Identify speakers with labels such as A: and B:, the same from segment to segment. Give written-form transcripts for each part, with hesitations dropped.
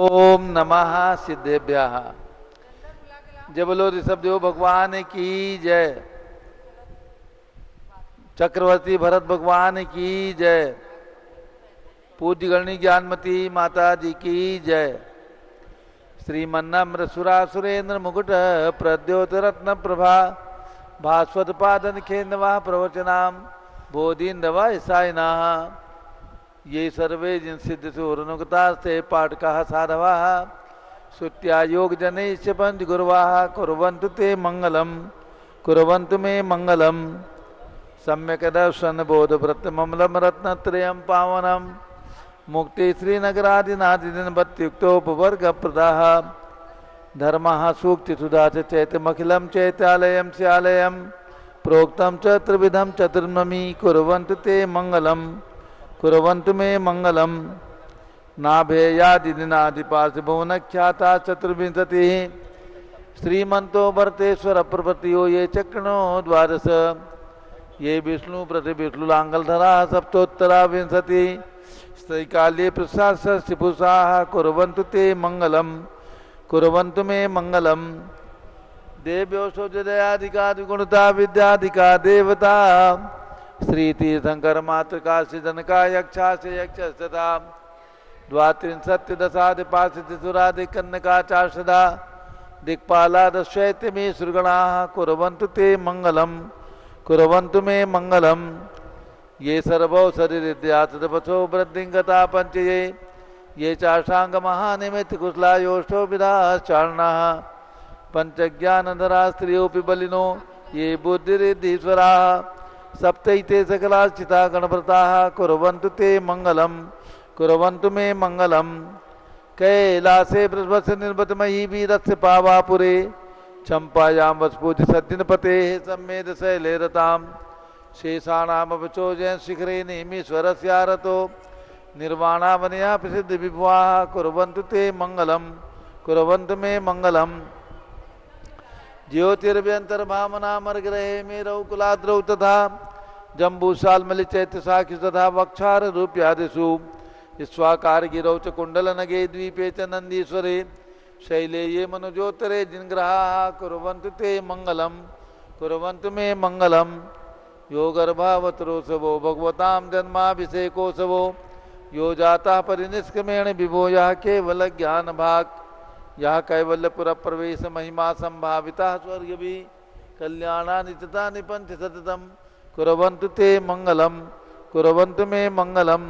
A: ओम नमः सिद्धेभ्यः। जय बोलो ऋषभदेव भगवान की जय। चक्रवर्ती भरत भगवान की जय। पूज्य गणनी ज्ञानमती माता जी की जय। श्रीमन्नम्र सुरासुरेन्द्र मुकुट प्रद्योत रत्न प्रभा भास्वत पादन खेन्दवा प्रवचनाम बोधिन्दवा ईसाइना ये सर्वे जिन सिद्ध सुरनुगतास्ते पाठका साधवा श्रुत्या योग जनैश्च पंच गुरुवा कुर्वन्तु ते मंगलम कुर्वन्तु मे मंगलम सम्यक दर्शन बोध व्रत ममलम रत्नत्रयं पावनम मुक्ति श्रीनगरादिनादिन भक्त्युक्तोपवर्ग प्रदाः धर्मः सूक्ति सुधा चैतमखिलं चैत्यालयं स्यालयं प्रोक्तं च त्रिविधं चतुर्नमी कुर्वन्तु ते मंगलम कुर्वन्तु मे मंगलम नाभेयादिनादिपार्श्वभुवन ख्याता चतुर्विंशतिः श्रीमंतो भरतेश्वर प्रपतियो ये चक्रणो द्वादश ये विष्णु प्रति विष्णुलांगलधरा सप्तोत्तरा विंशति श्रीकाले प्रसाद षष्टिपुषाः कुर्वन्तु ते मंगलम कुर्वन्तु मे मंगलम देव्यो सौजदयादिका विद्यादिका देवता श्री तीर्थंकर मातृका जनका यक्षा से यक्षता द्वात्रिंशत्य दशादिपाशिरादि कन्नका चार्षदा दिक्पाला दशैत्य में सुरगणा कुर्वन्तु ते मंगलम कुर्वन्तु मे मंगलम ये सर्वौ शरीरद्यासो वृद्धिंगता पंचये ये चाषांग महानिमित्त कुशला योष्ठो विधाश्चारणा पंचज्ञानधरा स्त्रियोपि बलिनो ये बुद्धिरिद्धीश्वरा सप्तैते सकलाश्चिता गणव्रताः कुर्वन्तु ते मंगलम कुर्वन्तु मे मंगलम कैलासे बृहस्पति निर्वतमयी वीरस्य पावापुरे चंपायां वस्पूति सद्दिनपते सम्मेद शैले रताम शेषाणामवचो जयं शिखरे नेमीश्वरस्यारतो निर्वाणावनया प्रसिद्ध विभुवाः कुर्वन्तु ते मंगलम कुर्वन्तु मे मंगलम ज्योतिर्व्यंतर्भामनामर्ग्रहे मेरौ कुलाद्रौ तथा जम्बूशालमलि चैत्य साक्षि तथा वक्षार रूप्यादिषु स्वाकार गिरौ च कुंडल नगे द्वीपे च नंदीश्वरे शैले ये मनुजोत्तरे जिनग्रहाः कुर्वन्तु ते मंगलम कुर्वन्तु मे मंगलम यो गर्भावतरोत्सवो भगवतां जन्माभिषेकोत्सवो यो जाता परिनिष्क्रमेण विभो यः केवल ज्ञान भाग यह कैवल्यपुर प्रवेश महिमा संभाविता स्वर्ग भी कल्याणानिचता निपंच सततम कुर्वन्तु ते मंगलम कुर्वन्तु मे मंगलम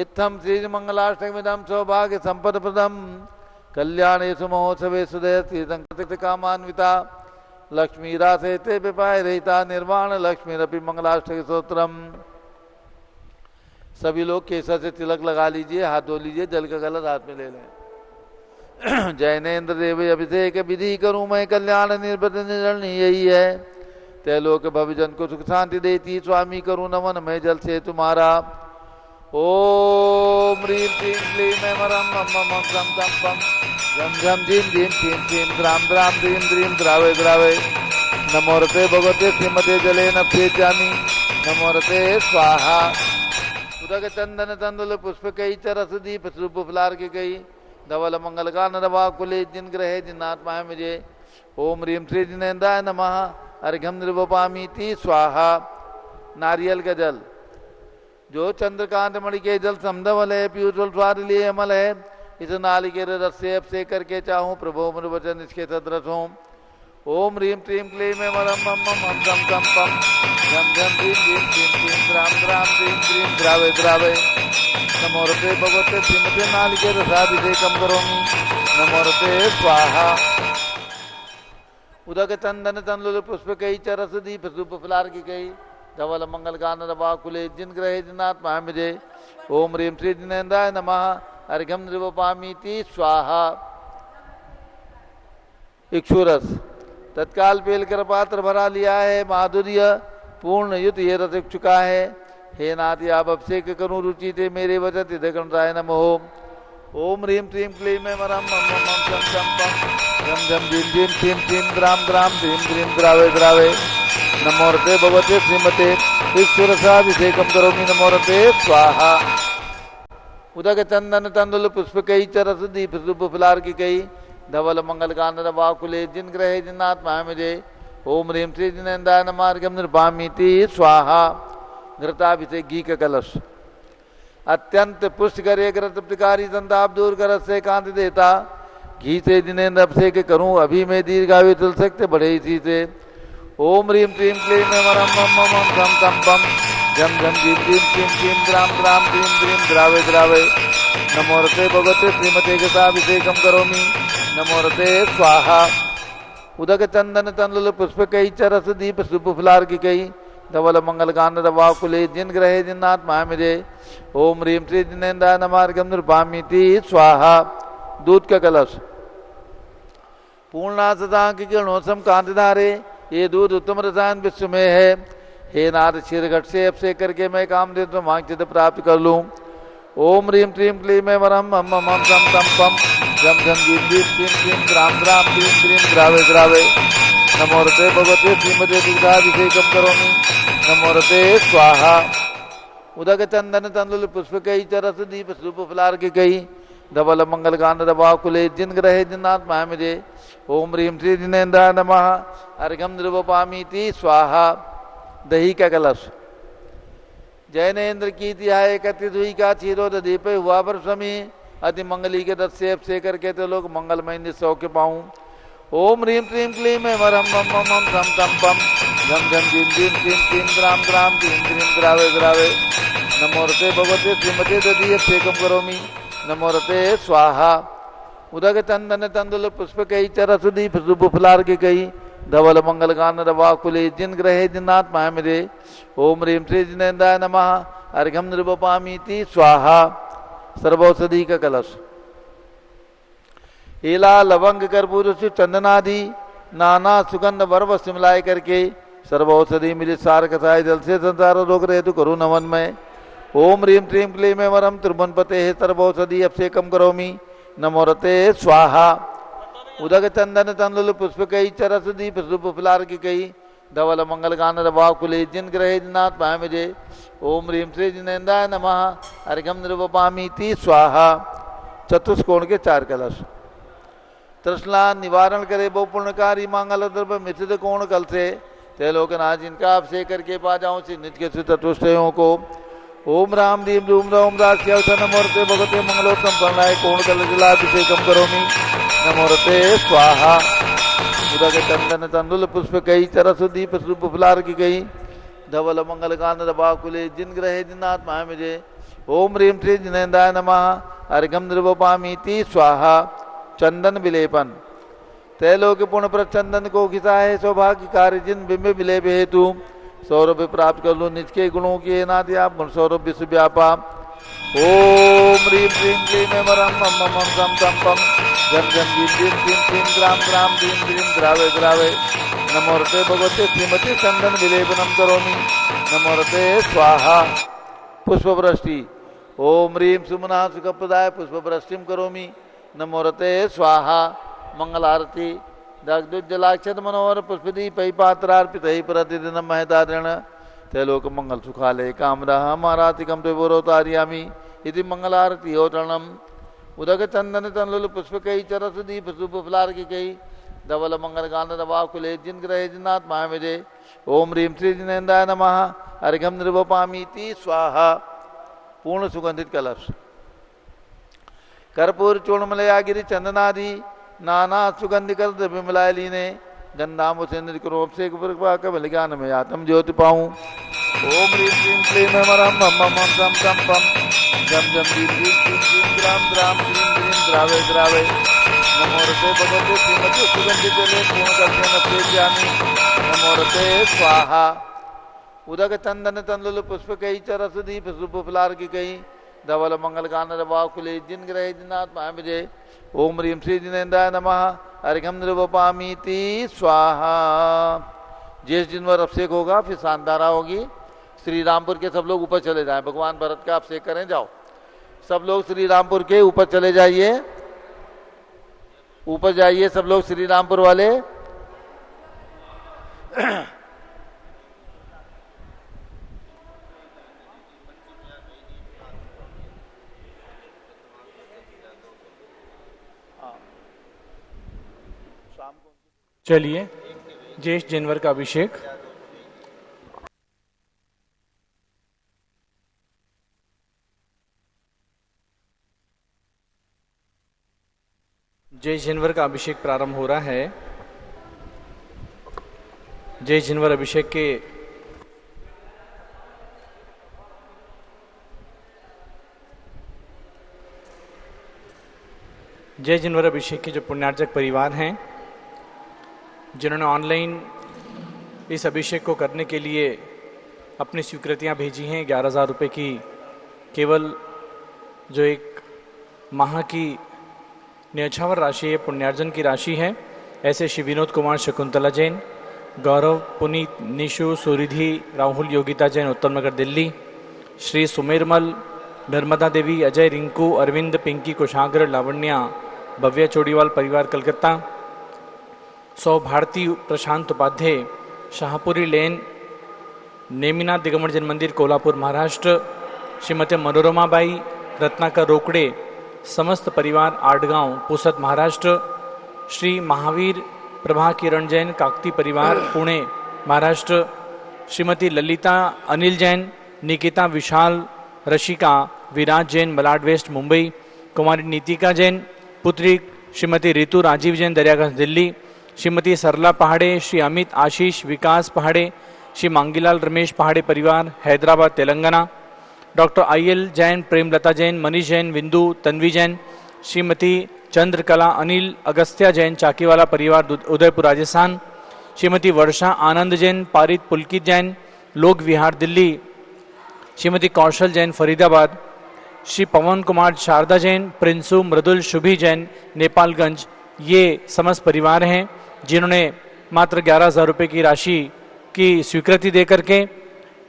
A: इत्थम श्री मंगलाष्टकमिदं सौभाग्य संपद प्रदम कल्याणेषु महोत्सवेषु दयति कामान्विता लक्ष्मीरासेते विपाय रहिता निर्वाण लक्ष्मीरपि मंगलाष्टक स्तोत्रम। सभी लोग केसर से तिलक लगा लीजिए, हाथ धो लीजिए, जल का गलत हाथ में ले लें। जैनेन्द्र देव अभिषेक विधि करूं मैं कल्याण निर्भर निर्णय यही है तैलोक भविजन को सुख शांति देती स्वामी करूं नमन मैं जल से तुम्हारा ओम ह्रीं क्लीं क्लीं मैं मरम मम मम सम तम पम झम झम झीम झीम छीम छीम द्राम द्राम द्रीम द्रीम द्रावे द्रावे नमोरते भगवते श्रीमते जले नभ्येचामि नमोरते स्वाहा उदक चंदन तंदुल पुष्प कई चरस दीप स्वरूप फलार के कई धवल मंगल का नरवा कुले जिन ग्रहे जिनात्मा है मुझे ओम ह्रीं श्री जिनेन्द्राय नमः अर्घ्यम निर्वपामीति स्वाहा। नारियल का जल जो चंद्रकांत मणि के जल समधवल है पीयूषल स्वाद लिए अमल है इस नाली के रस से अब से करके चाहूँ प्रभो मन वचन इसके सदरस हों ओम ह्रीं क्लीं क्लीं मैं मरम मम मम सम सम पम झम झम झीम झीम छीम छीम द्राम द्राम द्रीम द्रीम द्रावे द्रावे नमोरते भगवते श्रीमते नालिके रसाभिषेकं करोमि नमोरते स्वाहा। उदक चंदन तंदुल पुष्प कई चरस दीप सूप फलार की कई धवल मंगल गान रवा कुले जिन ग्रहे जिनात्मा मुझे ओम ह्रीं श्री जिनेन्द्राय नमः अर्घ्यम निर्वपामीति स्वाहा। इक्षुरस तत्काल बेलकर पात्र भरा लिया है माधुर्य पूर्ण युत ये रस चुका है हे नाथ आप अभिषेक करूं रुचि थे मेरे वचन गणराय नमो ओम ह्रीं क्लीं क्लीं मैं मरम मम मम सम सम पम झम झम झीम झीम छीम छीम द्राम द्राम द्रीम द्रीम द्रावे द्रावे नमोरते भगवते श्रीमते ईश्वरसाभिषेकं करोमि नमोरते स्वाहा। उदक चंदन तंदुल पुष्प कई चरस दीप शुभ फुलार की कई धवल मंगल कांद बाकुले जिन ग्रहे जिन्नात्मा मुझे ओम ह्रीम श्री जिनेन्द्राय नमार्गम निर्भामीति स्वाहा। घृताभिषेक घी का कलश अत्यंत पुष्ट करे तृप्तिकारी संताप दूर कर से कांति देता घी से जिनेन्द्र अभिषेक करूं अभी मैं दीर्घायु चल सकते बड़े इसी से। ओम ह्रीम क्लीम क्लीम मरम मम मम धम तम पम झम झम झीम झीम क्लीम क्लीम द्राम द्राम द्रीम द्रीम द्रावे द्रावे नमोरते भगवते श्रीमते गताभिषेकम करोमि नमोरते स्वाहा। उदक चंदन तंदुल पुष्प कई चरस दीप शुभ फुलार की कई धवल मंगल कांद वाकुले जिन ग्रहे जिन्नात्मा मुझे ओम ह्रीम श्री जिनेन्द्राय नमार्गम निर्भामीति स्वाहा। दूध का कलश पूर्णा सदा की किरणोत्सम कांतिधारे ये दूध उत्तम रसायन विश्व में है। हे नाथ शीरघट से अभिषेक करके मैं काम दे तो मांग प्राप्त कर लूं। ओम ह्रीम क्लीम क्लीम वरम मम मम तम तम पम झम झम झीम झीम क्लीम क्लीम द्राम द्राम क्लीम क्लीम द्रावे द्रावे नमोरते भगवते श्रीमते दुग्धाभिषेकम करोमि नमोरते स्वाहा। उदक चंदन तंदुल पुष्प कई चरस दीप शुभ फुलार की कई धवल मंगल कांद वाकुले जिन ग्रहे जिन्नात्मा मुझे ओम ह्रीम श्री जिनेन्द्राय नमः अर्घ्यम निर्वपामीति स्वाहा। दही का कलश जैनेन्द्र की तिहाय कथित हुई का चीरोद दीप हुआ पर स्वामी अति मंगली के दस से अभिषेक करके तो लोग मंगलमय निसौख्य पाऊं। ओम ह्रीम क्लीम क्लीम मरम मम मम धम तम पम झम झम झीम झीम क्लीम क्लीम द्राम द्राम क्लीम क्लीम द्रावे द्रावे नमोरते भगवते श्रीमते दधी अभिषेकम करोमि नमोरते स्वाहा। उदक चंदन तंदुल पुष्प कई चरस दीप शुभ फुलार की कई धवल मंगल कांद वाकुले जिन ग्रहे जिन्नात्मा मुझे ओम ह्रीम श्री जिनेन्द्राय नमः अर्घ्यम निर्वपामीति स्वाहा। सर्वौषधि का कलश एला लवंग कर्पूर से चंदनादि नाना सुगंध वर्व से मिलाए करके सर्वौषधि मिले सार कसाय जल से संसार रोग रहे तो करो नमन में। ओम ह्रीम क्लीम क्लीम वरम त्रिभुवनपते सर्वौषधि अभिषेकम करोमि नमोरते स्वाहा। उदक चंदन तंदुल पुष्प कई चरस दीप शुभ फुलार की कई धवल मंगल कांद वाकुले जिन ग्रहे जिन्नात्मा मुझे ओम ह्रीम श्री जिनेन्द्राय नमः अर्घ्यम निर्वपामीति स्वाहा। चतुष्कोण के चार कलश तृष्णा निवारण करे बहु पुण्यकारी मांगल द्रव्य मिथित कोण कल से ते लोकनाथ जिनका अभिषेक करके पा जाऊं श्री नित्य से चतुष्टयों को। ओम राम दीम रूम रोम राष्ट्र नमोरते भगवते मंगलोत्तम प्रणय कोण कल जलाभिषेकम करोमि नमोरते स्वाहा। उदक चंदन तंदुल पुष्प कई चरस दीप शुभ फुलार की गई धवल मंगल कांद बाकुले जिन ग्रहे जिन्नात्मा मुझे ओम ह्रीम श्री जिनेन्द्राय नमः अर्घ्यम निर्वपामीति स्वाहा। चंदन विलेपन तैलोक पुण्य पर चंदन को खिसा है सौभाग्य कार्य जिन बिंब विलेप हेतु सौरभ प्राप्त कर लो निज के गुणों के नादि आप सौरभ विश्व व्यापा। ओम ह्रीम क्लीम क्लीम वरम मम मम धम तम पम झम झम झीम झीम क्लीम क्लीम ग्राम ग्राम द्रीम द्रीम द्रावे द्रावे नमोरते भगवते श्रीमते चंदन विलेपनम करोमि नमोरते स्वाहा। पुष्पवृष्टि ओम ह्रीम सुमना सुखप्रदाय पुष्पवृष्टिम करोमि नमोरते स्वाहा। मंगल आरती दग्धुज्जलाक्षत मनोहर पुष्पदीप पात्रार्पित प्रतिदिन महदादृण तैलोक मंगल सुखालय कामरा मारातिकम त्रिपुरोतार्यामि इति मंगल आरती होतरणम। उदक चंदन तंदुल पुष्प कई चरस दीप शुभ फुलार की कई धवल मंगल कांद वाकुले जिन ग्रहे जिन्नात्मा मुझे ओम ह्रीम श्री जिनेन्द्राय नमः अर्घ्यम निर्वपामीति स्वाहा। पूर्ण सुगंधित कलश कर्पूर चूर्णमलयागिरि चंदनादि नाना सुगंधिकर द्रव्य मिलाए लीने गंधाम से अभिषेक कमलिकान में आत्म ज्योति पाऊं। ओम ह्रीम क्लीम क्लीम मरम मम मम धम तम पम झम झम झीम झीम क्लीम क्लीम ग्राम ग्राम क्लीम क्लीम द्रावे द्रावे नमोरते भगवते श्रीमते सुगंधि जले पूर्ण करते नप्रेज्यामि नमोरते स्वाहा। उदक चंदन तंदुल पुष्प कई चरस दीप शुभ फुलार की कई धवल मंगल कांद वाकुले जिन ग्रहे जिन्नात्मा मुझे ओम ह्रीम श्री जिनेन्द्राय नमः अर्घ्यम निर्वपामीति स्वाहा। जिस दिन पर अभिषेक होगा फिर शानदारा होगी। श्री रामपुर के सब लोग ऊपर चले जाएं, भगवान भरत का अभिषेक करें। जाओ सब लोग श्री रामपुर के ऊपर चले जाइए, ऊपर जाइए सब लोग श्री रामपुर वाले।
B: चलिए ज्येष्ठ जनवर का अभिषेक। ज्येष्ठ जनवर का अभिषेक प्रारंभ हो रहा है। ज्येष्ठ जनवर अभिषेक के ज्येष्ठ जनवर अभिषेक के जो पुण्यार्चक परिवार हैं, जिन्होंने ऑनलाइन इस अभिषेक को करने के लिए अपनी स्वीकृतियां भेजी हैं 11,000 रुपये की, केवल जो एक माह की न्यौछावर राशि है, पुण्यार्जन की राशि है, ऐसे श्री विनोद कुमार शकुंतला जैन, गौरव, पुनीत, निशु, सुरिधि, राहुल, योगिता जैन, उत्तम नगर, दिल्ली, श्री सुमेरमल, नर्मदा देवी, अजय, रिंकू, अरविंद, पिंकी, कुशाग्र, लावण्या, भव्य चोड़ीवाल परिवार, कलकत्ता, सौ भारती, प्रशांत उपाध्याय, शाहपुरी लेन, नेमिनाथ दिगंबर जैन मंदिर, कोल्हापुर, महाराष्ट्र, श्रीमती मनोरमा बाई, रत्नाकर रोकड़े, समस्त परिवार, आडगांव, पुसद, महाराष्ट्र, श्री महावीर प्रभा किरण जैन, काकती परिवार, पुणे, महाराष्ट्र, श्रीमती ललिता अनिल जैन, निकिता विशाल, रशिका, विराज जैन, मलाड वेस्ट, मुंबई, कुमारी नीतिका जैन, पुत्री श्रीमती ऋतु राजीव जैन, दरियागंज, दिल्ली, श्रीमती सरला पहाड़े, श्री अमित आशीष विकास पहाड़े, श्री मांगीलाल रमेश पहाड़े परिवार, हैदराबाद, तेलंगाना, डॉक्टर IL जैन, प्रेमलता जैन, मनीष जैन, बिंदु, तन्वी जैन, श्रीमती चंद्रकला अनिल अगस्त्या जैन, चाकीवाला परिवार, उदयपुर, राजस्थान, श्रीमती वर्षा आनंद जैन, पारित पुलकित जैन, लोक विहार, दिल्ली, श्रीमती कौशल जैन, फरीदाबाद, श्री पवन कुमार, शारदा जैन, प्रिंसु, मृदुल, शुभी जैन, नेपालगंज, ये समस्त परिवार हैं जिन्होंने मात्र 11,000 रुपये की राशि की स्वीकृति दे करके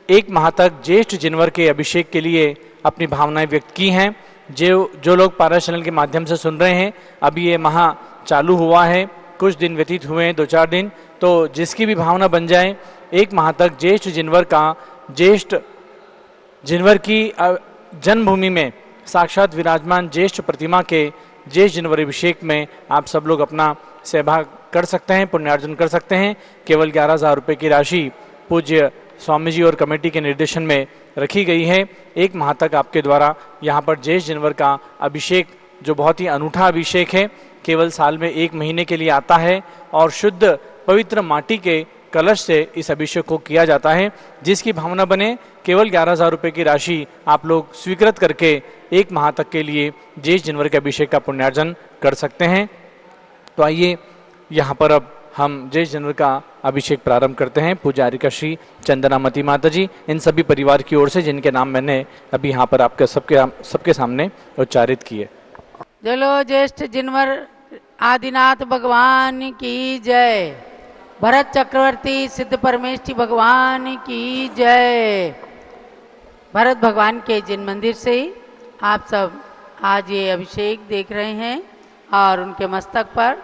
B: एक माह तक ज्येष्ठ जनवर के अभिषेक के लिए अपनी भावनाएं व्यक्त की हैं। जो लोग पारा चैनल के माध्यम से सुन रहे हैं, अभी ये माह चालू हुआ है, कुछ दिन व्यतीत हुए हैं, 2-4 दिन, तो जिसकी भी भावना बन जाए, एक माह तक ज्येष्ठ जनवर की जन्मभूमि में साक्षात विराजमान ज्येष्ठ प्रतिमा के ज्येष्ठ जनवर अभिषेक में आप सब लोग अपना सहभाग कर सकते हैं, पुण्यार्जन कर सकते हैं। केवल 11,000 रुपये की राशि पूज्य स्वामी जी और कमेटी के निर्देशन में रखी गई है। एक माह तक आपके द्वारा यहाँ पर ज्येष्ठ जनवर का अभिषेक, जो बहुत ही अनूठा अभिषेक है, केवल साल में 1 महीने के लिए आता है और शुद्ध पवित्र माटी के कलश से इस अभिषेक को किया जाता है। जिसकी भावना बने, केवल 11,000 रुपये की राशि आप लोग स्वीकृत करके एक माह तक के लिए ज्येष्ठ जनवर के अभिषेक का पुण्यार्जन कर सकते हैं। तो आइए यहाँ पर अब हम ज्येष्ठ जनवर का अभिषेक प्रारंभ करते हैं। पूजारी का श्री चंदनामती माता जी, इन सभी परिवार की ओर से, जिनके नाम मैंने अभी यहाँ पर आपके सबके सामने उच्चारित किए।
C: चलो ज्येष्ठ जनवर आदिनाथ भगवान की जय, भरत चक्रवर्ती सिद्ध परमेष्ठी भगवान की जय। भरत भगवान के जिन मंदिर से आप सब आज ये अभिषेक देख रहे हैं और उनके मस्तक पर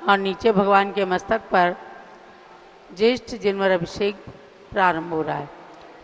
C: और नीचे भगवान के मस्तक पर ज्येष्ठ जनवर अभिषेक प्रारंभ हो रहा है।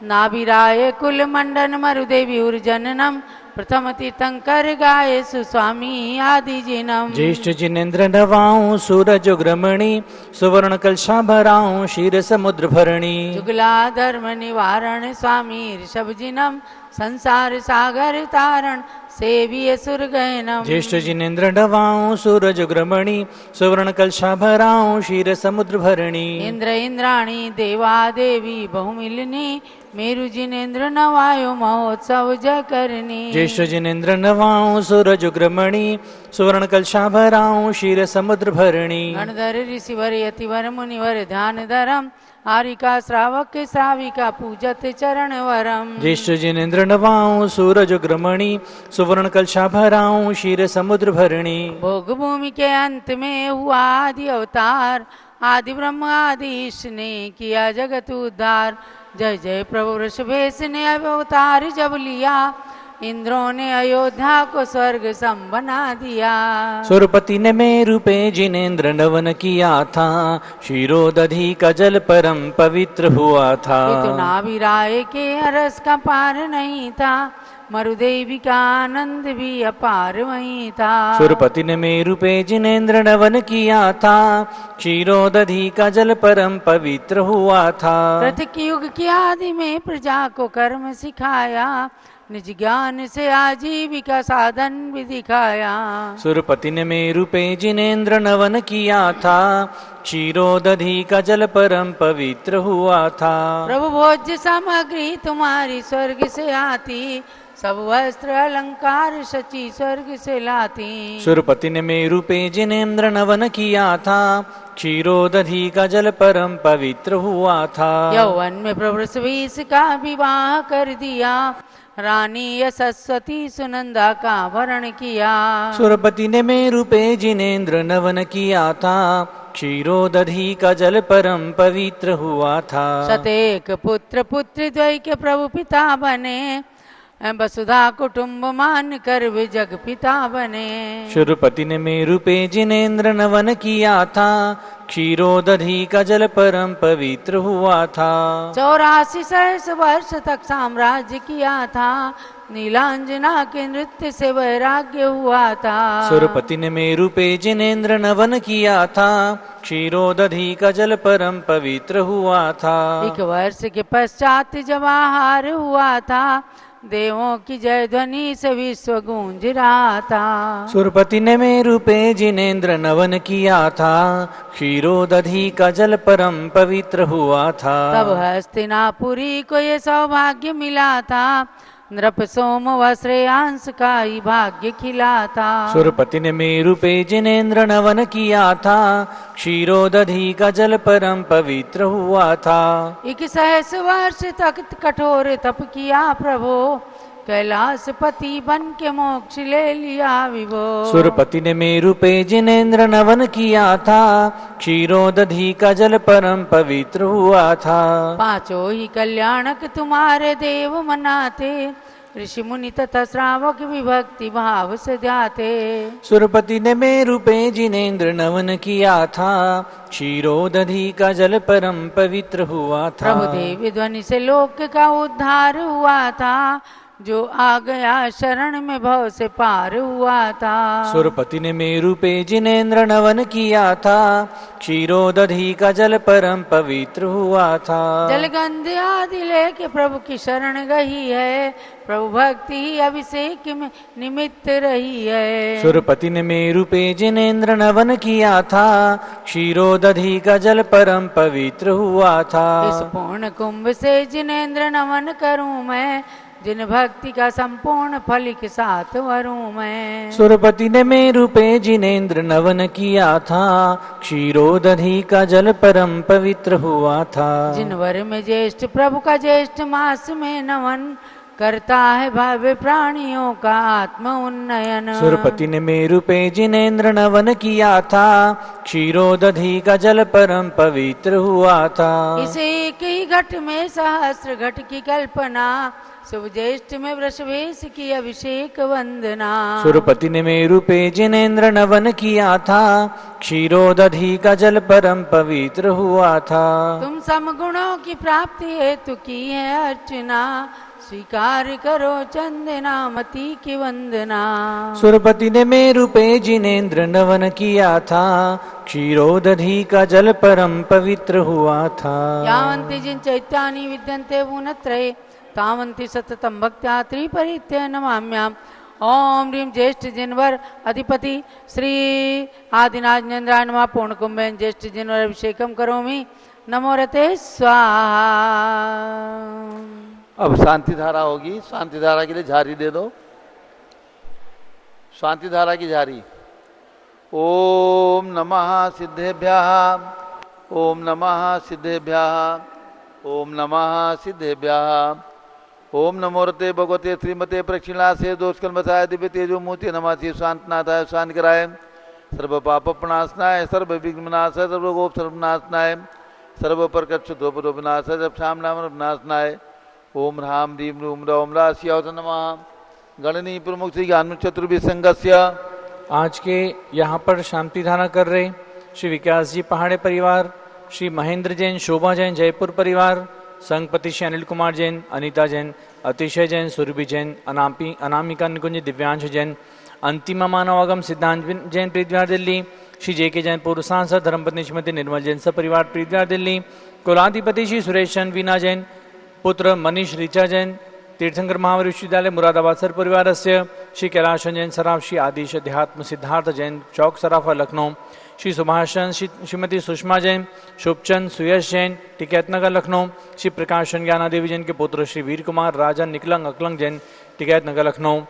C: नाभिराय कुल मंडन मरुदेवी उर्जननम प्रथम तीर्थंकर गाये सुस्वामी आदि जिनम।
B: ज्येष्ठ जिनेन्द्र नवाऊं सूरज उग्रमणि सुवर्ण कलशा भराऊं क्षीर समुद्र भरणी।
C: जुगला धर्म निवारण स्वामी ऋषभ जिनम संसार सागर तारण सेविय सुरगैनम।
B: ज्येष्ठ जिनेन्द्र नवाऊं सूरज उग्रमणि सुवर्ण कलशा भराऊं क्षीर समुद्र भरणी।
C: इंद्र इंद्राणी देवा देवी बहुमिलनी मेरु जिनेन्द्र नवायो महोत्सव जय करनी।
B: ज्येष्ठ जिनेन्द्र नवाऊं सूरज उग्रमणि सुवर्ण कलशा भराऊं क्षीर समुद्र भरणी।
C: गणधर ऋषिवर यतिवर मुनिवर ध्यान धरम आरिका श्रावक श्राविका पूजत चरण वरम।
B: ज्येष्ठ जिनेन्द्र नवाऊं सूरज उग्रमणि सुवर्ण कलशा भराऊं क्षीर समुद्र भरणी।
C: भोग भूमि के अंत में हुआ आदि अवतार आदि ब्रह्म आदि ईश ने किया जगत उद्धार। जय जय प्रभु ऋषभेश ने अवतार जब लिया इंद्रों ने अयोध्या को स्वर्ग सम बना दिया।
B: सुरपति ने मेरु पे जिनेन्द्र नवन किया था क्षीरोदधि का जल परम पवित्र हुआ था।
C: इतना भी राय के अरस का पार नहीं था मरुदेवी का आनंद भी अपार वहीं था।
B: सुरपति ने मेरु पे जिनेन्द्र नवन किया था, क्षीरोदधि का जल परम पवित्र हुआ था।
C: कृतिक युग की आदि में प्रजा को कर्म सिखाया, निज ज्ञान से आजीविका साधन भी दिखाया।
B: सुरपति ने मेरु पे जिनेन्द्र नवन किया था, क्षीरोदधि का जल परम पवित्र हुआ था।
C: प्रभु भोज्य सामग्री तुम्हारी स्वर्ग से आती, सब वस्त्र अलंकार सची स्वर्ग से लाती।
B: सुरपति ने मेरु पे जिनेन्द्र नवन किया था, क्षीरोदधि का जल परम पवित्र हुआ था।
C: यौवन में प्रभु बीस का विवाह कर दिया, रानी यशस्वती सुनंदा का वरण किया।
B: सुरपति ने मेरु पे जिनेन्द्र नवन किया था, क्षीरोदधि का जल परम पवित्र हुआ था।
C: सतेक पुत्र पुत्री द्वय के प्रभु पिता बने, वसुधा कुटुंब मान कर वे जग पिता बने।
B: सुरपति ने मेरु पे जिनेन्द्र नवन किया था, क्षीरोदधि का जल परम पवित्र हुआ था।
C: 84 सहस्र वर्ष तक साम्राज्य किया था, नीलांजना के नृत्य से वैराग्य हुआ था।
B: सुरपति ने मेरु पे जिनेन्द्र नवन किया था, क्षीरोदधि का जल परम पवित्र हुआ था।
C: 1 वर्ष के पश्चात जब आहार हुआ था, देवों की जय ध्वनि से विश्व गूंज रहा था।
B: सुरपति ने मेरु पे जिनेन्द्र नवन किया था, क्षीरोदधि का जल परम पवित्र हुआ था।
C: तब हस्तिनापुरी को ये सौभाग्य मिला था, नृप सोम व श्रेयांश का ही भाग्य खिला था।
B: सुरपति ने मेरु पे जिनेन्द्र नवन किया था, क्षीरोदधि का जल परम पवित्र हुआ था।
C: 1 सहस्र वर्ष तक कठोर तप किया प्रभु, कैलाश पति बन के मोक्ष ले लिया विभो।
B: सुरपति ने मेरु पे जिनेन्द्र नवन किया था, क्षीरोदधि का जल परम पवित्र हुआ था।
C: 5 ही कल्याणक तुम्हारे देव मनाते, ऋषि मुनि तथा श्रावक विभक्ति भाव से ध्याते।
B: सुरपति ने मेरु पे जिनेन्द्र नवन किया था, क्षीरोदधि का जल परम पवित्र हुआ था।
C: प्रभु देव ध्वनि से लोक का उद्धार हुआ था, जो आ गया शरण में भव से पार हुआ था।
B: सुरपति ने मेरु पे जिनेन्द्र नवन किया था, क्षीरोदधि का जल परम पवित्र हुआ था।
C: जलगंध आदि लेके प्रभु की शरण गई है, प्रभु भक्ति ही अभिषेक में निमित्त रही है।
B: सुरपति ने मेरु पे जिनेन्द्र नवन किया था, क्षीरोदधि का जल परम पवित्र हुआ था।
C: इस पूर्ण कुंभ से जिनेन्द्र नमन करूं मैं, जिन भक्ति का संपूर्ण फल के साथ वरूं मैं।
B: सुरपति ने मेरु पे जिनेन्द्र नवन किया था, क्षीरोदधि का जल परम पवित्र हुआ था।
C: जिन वर में ज्येष्ठ प्रभु का ज्येष्ठ मास में नमन, करता है भव्य प्राणियों का आत्म उन्नयन।
B: सुरपति ने मेरु पे जिनेन्द्र नवन किया था, क्षीरोदधि का जल परम पवित्र हुआ था।
C: इस एक ही घट में सहस्र घट की कल्पना, शुभ ज्येष्ठ में वृषभेश की अभिषेक वंदना।
B: सुरपति ने मेरु पे जिनेन्द्र नवन किया था, क्षीरोदधि का जल परम पवित्र हुआ था।
C: तुम समगुणों की प्राप्ति हेतु की है अर्चना, स्वीकार करो चंदनामती की वंदना।
B: सुरपति ने मेरु पे जिनेन्द्र नवन किया था, क्षीरोदधि का जल परम पवित्र हुआ था।
C: यावन्ति जिन चैत्यानि विद्यन्ते भुवनत्रये, तावन्ति सततं भक्त्या त्रिपरित्य नमाम्याम्। ओम ह्रीं ज्येष्ठ जिनवर अधिपति श्री आदिनाथ नंद्राय नमः। पूर्ण कुंभेन ज्येष्ठ जिनवर अभिषेकम करोमि, नमो रते स्वाहा।
A: अब शांति धारा होगी, शांति धारा के लिए झारी दे दो, शांति धारा की झारी। ओम नमः सिद्धेभ्यः, ओम नमः सिद्धेभ्यः, ओम नमः सिद्धेभ्यः। ओम नमोरते भगवते श्रीमते प्रक्षिणासे दोषकल्मषाय दिव्य तेजो मूर्ति नमः शांतनाथाय शांति कराय, सर्व पाप प्रणाशनाय, सर्व विघ्ननाशाय, सर्व गोप सर्वनाशनाय, सर्व प्रकट दोपनाशाय, सब श्याम नाम विनाशनाय। ओम ह्राम ह्रीम रूम रौम राशियावत नमः। गणनी प्रमुख श्री ज्ञान चतुर्भि संघस्य
B: आज के यहाँ पर शांति धारा कर रहे श्री विकास जी पहाड़े परिवार, श्री महेंद्र जैन, शोभा जैन जयपुर परिवार, संघपति श्री अनिल कुमार जैन, अनीता जैन अतिशय जैन, सुरभि जैन, अनामिका निकुंज, दिव्यांश जैन, अंतिमा मानवागम, सिद्धांत जैन, प्रीतविहार दिल्ली। श्री जे के जैन, पूर्व सांसद, धर्मपत्नी श्रीमती निर्मल जैन, सपरिवार, प्रीतविहार दिल्ली। कुलाधिपति श्री सुरेश चंद वीना जैन, पुत्र मनीष ऋचा जैन, तीर्थंकर महावीर विश्वविद्यालय मुरादाबाद, सर परिवार। श्री कैलाश जैन सराफ, श्री आदिश अध्यात्म सिद्धार्थ जैन, चौक सराफा, लखनऊ। श्री सुभाषचंद, श्रीमती सुषमा जैन, शुभचंद, सुयश जैन, टिकैतनगर, लखनऊ। श्री प्रकाशन ज्ञाना देवी जैन के पुत्र श्री वीर कुमार, राजन, निकलंग, अकलंग जैन, टिकैतनगर, लखनऊ।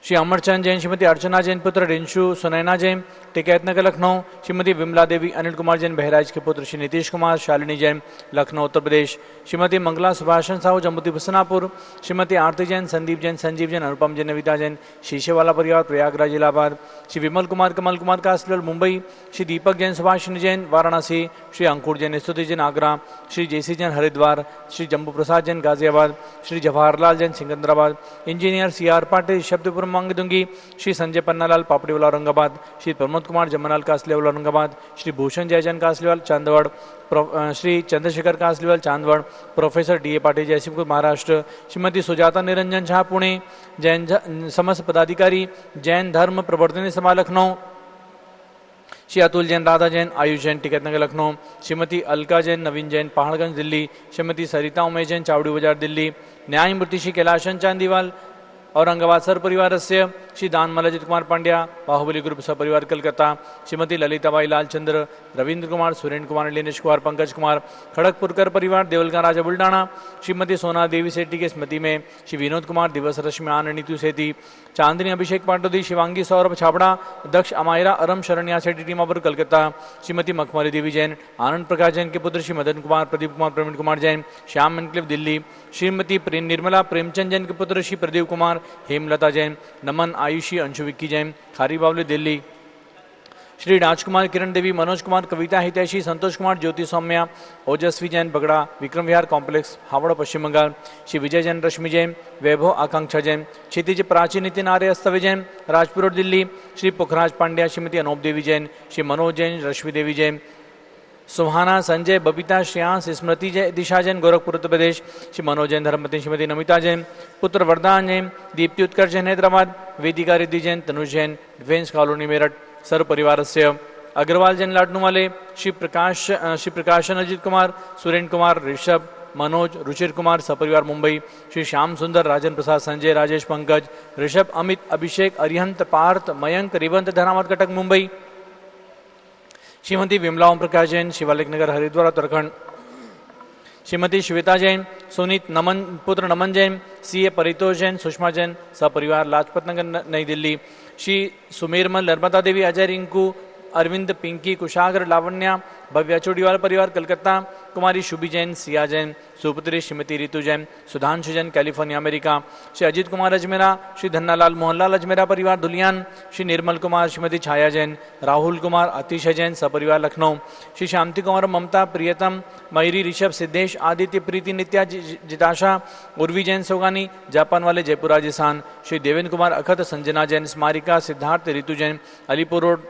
B: श्री अमरचंद जैन, श्रीमती अर्चना जैन, पुत्र रिंशु सुनैना जैन, टिकैतनगर, लखनऊ। श्रीमती विमला देवी, अनिल कुमार जैन, बहराइच के पुत्र श्री नीतीश कुमार, शालिनी जैन, लखनऊ, उत्तर प्रदेश। श्रीमती मंगला सुभाषन साहू, जम्मू बसनापुर। श्रीमती आरती जैन, संदीप जैन, संजीव जैन, अनुपम जैन, नविता जैन, शीशेवाला परिवार, Prayagraj, Allahabad. Shri Vimal Kumar, Kamal Kumar, कासलवल, Mumbai. Shri Deepak Jain, Subhashini Jain, Varanasi. Shri Ankur Jain, Stuti Jain, Agra. Shri J C Jain, Haridwar. Shri Jambu Prasad Jain, Ghaziabad. Shri Jawaharlal Jain, Secunderabad. Engineer C R Patil, Shabdpur, Mangdungi. Shri Sanjay Pannalal, Papdiwala, Aurangabad. Shri Pramod Kumar Jamnal, Kasliwal, Aurangabad. Shri Bhushan Jayjan, Kasliwal, Chandwad. Shri Chandrashekhar Kasliwal, Chandwad. Professor D A Patil, Jaysingpur, Maharashtra. Shrimati Sujata Niranjan Jha, Pune. Jain समस्त पदाधिकारी, जैन धर्म प्रवर्तन सभा, लखनऊ। श्री अतुल जैन, राधा जैन, आयुष जैन, टिकैतनगर, लखनऊ। श्रीमती अलका जैन, नवीन जैन, पहाड़गंज, दिल्ली। श्रीमती सरिता उमेश जैन, चावड़ी बाजार, दिल्ली। न्यायमूर्ति श्री कैलाशन चांदीवाल, औरंगाबाद, सर परिवार। श्री दानमल अजित कुमार पांड्या, बाहुबली ग्रुप, सपरिवार, कलकत्ता। श्रीमती ललिताबाई लालचंद्र, रविंद्र कुमार, सुरेंद्र कुमार, लीनेश कुमार, पंकज कुमार, खड़गपुरकर परिवार, देवलगा, राजा, बुल्डाना। श्रीमती सोना देवी सेठी के स्मृति में श्री विनोद कुमार, दिवस रश्मि, आनंद, नीतू सेठी, चांदनी अभिषेक पाटोदी, शिवांगी सौरभ छाबड़ा, दक्ष अमायरा, अरम शरण्या सेठी, टीमापुर, कलकत्ता। श्रीमती मखमली देवी जैन, आनंद प्रकाश जैन के पुत्र श्री मदन कुमार, प्रदीप कुमार, प्रवीण कुमार जैन, श्याम एनक्लेव, दिल्ली। श्रीमती निर्मला प्रेमचंद जैन के पुत्र श्री प्रदीप कुमार, हेमलता जैन, नमन, आयुषी, अंशु विक्की जैन, खारी बावली, दिल्ली। श्री राजकुमार, किरण देवी, मनोज कुमार, कविता हितैषी, संतोष कुमार, ज्योति सौम्या, ओजस्वी जैन, बगड़ा, विक्रम विहार कॉम्प्लेक्स, हावड़ा, पश्चिम बंगाल। श्री विजय जैन, रश्मि जैन, वैभव, आकांक्षा जैन, क्षितिज प्राची, नितिन आर्य, अस्तवे जैन, राजपुर, दिल्ली। श्री पुखराज पांड्या, श्रीमती अनूप देवी जैन, श्री मनोज जैन, रश्मि देवी जैन, सुहाना, संजय, बबीता, श्रेयांश, स्मृति जैन, दिशा जैन, गोरखपुर, उत्तर प्रदेश। श्री मनोज जैन, धर्मपत्नी श्रीमती नमिता जैन, पुत्र वरदान जैन, दीप्ति उत्कर्ष जैन, हैदराबाद। वेदिका रिद्धि जैन, तनुज जैन, डिफेंस कॉलोनी, मेरठ, सर्व परिवार। अग्रवाल जैन, लाडनू वाले। श्री प्रकाशन अजित कुमार, सुरेंद्र कुमार, ऋषभ, मनोज, रुचिर कुमार, सपरिवार, मुंबई। श्री श्याम सुंदर, राजन प्रसाद, संजय, राजेश, पंकज, ऋषभ, अमित, अभिषेक, अरिहंत, पार्थ, मयंक, रिवंत, धनामत, कटक, मुंबई। श्रीमती विमला ओम प्रकाश जैन, शिवालिक नगर, हरिद्वार, उत्तराखंड। श्रीमती श्वेता जैन, सुनीत, नमन, पुत्र नमन जैन, सीए परितोष जैन, सुषमा जैन, सपरिवार, लाजपत नगर, नई दिल्ली। श्री सुमेरमल, नर्मदा देवी, अजय, रिंकू, अरविंद, पिंकी, कुशाग्र, लावण्या, भव्या, चोड़ीवाल परिवार, कलकत्ता। कुमारी शुभी जैन, सिया जैन, सुपुत्री श्रीमती रितु जैन, सुधांशु जैन, कैलिफोर्निया, अमेरिका। श्री अजित कुमार अजमेरा, श्री धन्नालाल मोहनलाल अजमेरा परिवार, धुलियान। श्री निर्मल कुमार, श्रीमती छाया जैन, राहुल कुमार, अतिशय जैन, सपरिवार, लखनऊ। श्री शांति कुमार, ममता, प्रियतम, मयूरी, ऋषभ, सिद्धेश, आदित्य, प्रीति, नित्या, जिताशा, उर्वी जैन, सोगानी, जापान वाले, Jaipur, Rajasthan. Shri Devendra Kumar, अखत, Sanjana Jain, Smarika, Siddharth, Ritu Jain, Alipur road,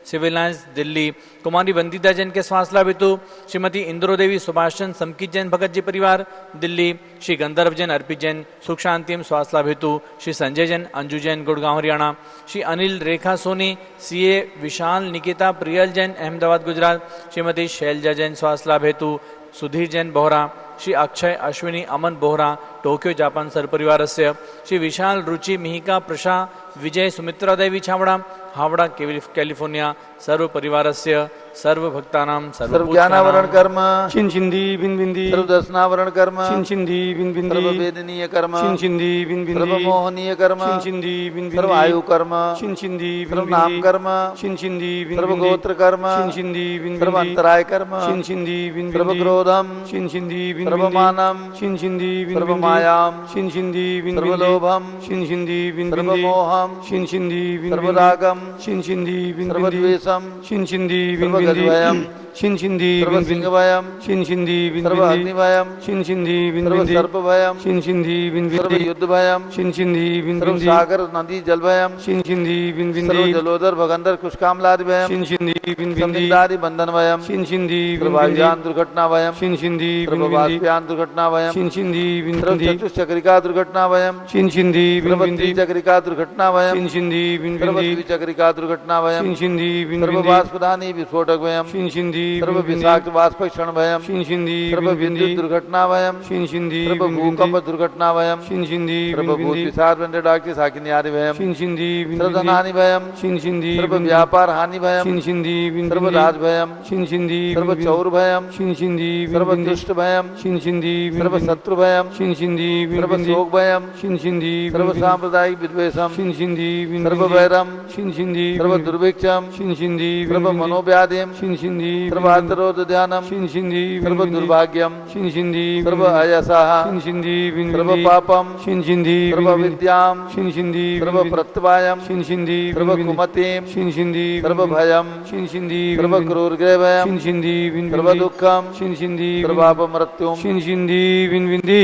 B: civil lines, Delhi. कुमारी वंदिता जैन के स्वासला हेतु श्रीमती इंद्रो देवी, सुभाष चंद, समकित जैन, भगत जी परिवार, दिल्ली। श्री गंधर्व जैन, अर्पित जैन, सुख शांतिम, स्वासला हेतु। श्री संजय जैन, अंजू जैन, गुड़गांव, हरियाणा। श्री अनिल, रेखा सोनी, सीए, विशाल, निकिता, प्रियल जैन, अहमदाबाद, गुजरात। श्रीमती शैलजा जैन, स्वासला हेतु। सुधीर जैन, बोहरा। श्री अक्षय, अश्विनी, अमन, बोहरा, टोक्यो, जापान, सर्वपरिवार। श्री विशाल, रुचि, मिहिका, प्रशा, विजय, सुमित्रा देवी, छावड़ा, हावड़ा, कैलिफोर्निया, सर्व परिवार। सर्व भक्तानां
A: सर्व ज्ञानावरण कर्म
B: छिंदी बिन बिंदी,
A: सर्व दर्शनावरण कर्म
B: छिंदी बिन बिंदी,
A: सर्व वेदनीय कर्म
B: छिंदी बिन बिंदी,
A: सर्व मोहनीय कर्म
B: छिंदी बिन बिंदी,
A: सर्व आयु कर्म
B: छिंदी बिन
A: सर्व
B: बिंदी,
A: नाम कर्म
B: छिंदी बिन
A: सर्व
B: बिंदी,
A: गोत्र कर्म
B: छिंदी बिन
A: सर्व
B: बिंदी,
A: अंतराय कर्म
B: छिंदी बिन
A: सर्व
B: बिंदी,
A: क्रोधम
B: छिंदी बिन
A: सर्व
B: बिंदी,
A: मानम
B: छिंदी बिन
A: सर्व
B: बिंदी,
A: मायाम
B: छिंदी बिन
A: सर्व
B: बिंदी,
A: लोभम
B: छिंदी बिन
A: सर्व
B: बिंदी,
A: मोहम
B: छिंदी बिन
A: सर्व
B: बिंदी,
A: रागम
D: शिनशिंदी विन
A: सर्वद्वेषम
D: शिनशिंदी विन
A: सर्वगजभयम
D: शिनशिंदी विन
A: सर्वसिंहभयम
D: शिनशिंदी विन
A: सर्वअग्निभयम
D: शिनशिंदी विन
A: सर्वसर्पभयम
D: शिनशिंदी विन
A: सर्वयुद्धभयम
D: शिनशिंदी विन
A: सर्वसागर नदी जलभयम
D: शिनशिंदी विन
A: सर्वजलोदर भगंदर कुशकामलादिभयम
D: शिनशिंदी विन
A: संविदादि बंधनभयम
D: शिनशिंदी विन
A: सर्वाज्ञान दुर्घटनाभयम
D: शिनशिंदी विन
A: सर्ववाष्प्यान दुर्घटनाभयम
D: शिनशिंदी विन
A: सर्वचतुश्चक्रिका दुर्घटनाभयम
D: शिनशिंदी विन
A: सर्वत्रिचक्रिका दुर्घटनाभयम
D: शिनशिंदी विन
A: सर्वद्विचक्रिका दुर्घटनाभयम
D: शिनशिंदी विन
A: सर्ववाष्पदानी विस्फोटकभयम
D: शिनशिंदी
A: सर्वविषाक्त वाष्पक्षणभयम
D: शिनशिंदी
A: सर्वविद्युत दुर्घटनाभयम
D: शिनशिंदी
A: सर्वभूकंप दुर्घटनाभयम
D: शिनशिंदी
A: सर्वभूत विषाद डाक्टी साकिन्यादिभयम
D: शिनशिंदी विन
A: सर्वधनहानिभयम
D: शिनशिंदी
A: सर्वव्यापार हानिभयम
D: शिनशिंदी विन
A: सर्वराजभयम
D: शिनशिंदी
A: सर्वचौरभयम
D: शिनशिंदी
A: सर्वदुष्टभयम
D: शिनशिंदी
A: सर्वशत्रुभयम
D: शिनशिंदी
A: सर्वशोकभयम
D: शिनशिंदी
A: सर्वसाम्प्रदायिक विद्वेषम
D: शिनशिंदी
A: सर्ववैरम
D: शिनशिंदी
A: सर्वदुर्भिक्षम
D: शिनशिंदी
A: सर्वमनोव्याधिम
D: शिनशिंदी
A: सर्वातरोध ध्यानम
D: शिनशिंदी
A: सर्वदुर्भाग्यम
D: शिनशिंदी
A: सर्वअयसः
D: शिनशिंदी
A: सर्वपापम
D: शिनशिंदी
A: सर्वविद्याम
D: शिनशिंदी
A: सर्वप्रत्यवायम
D: शिनशिंदी
A: सर्वकुमतिम
D: शिनशिंदी
A: सर्वभयम
D: शिनशिंदी
A: सर्वक्रूरग्रहभयम
D: शिनशिंदी
A: सर्वदुःखम
D: शिनशिंदी
A: सर्वापमृत्युम
D: शिनशिंदी विनविंदी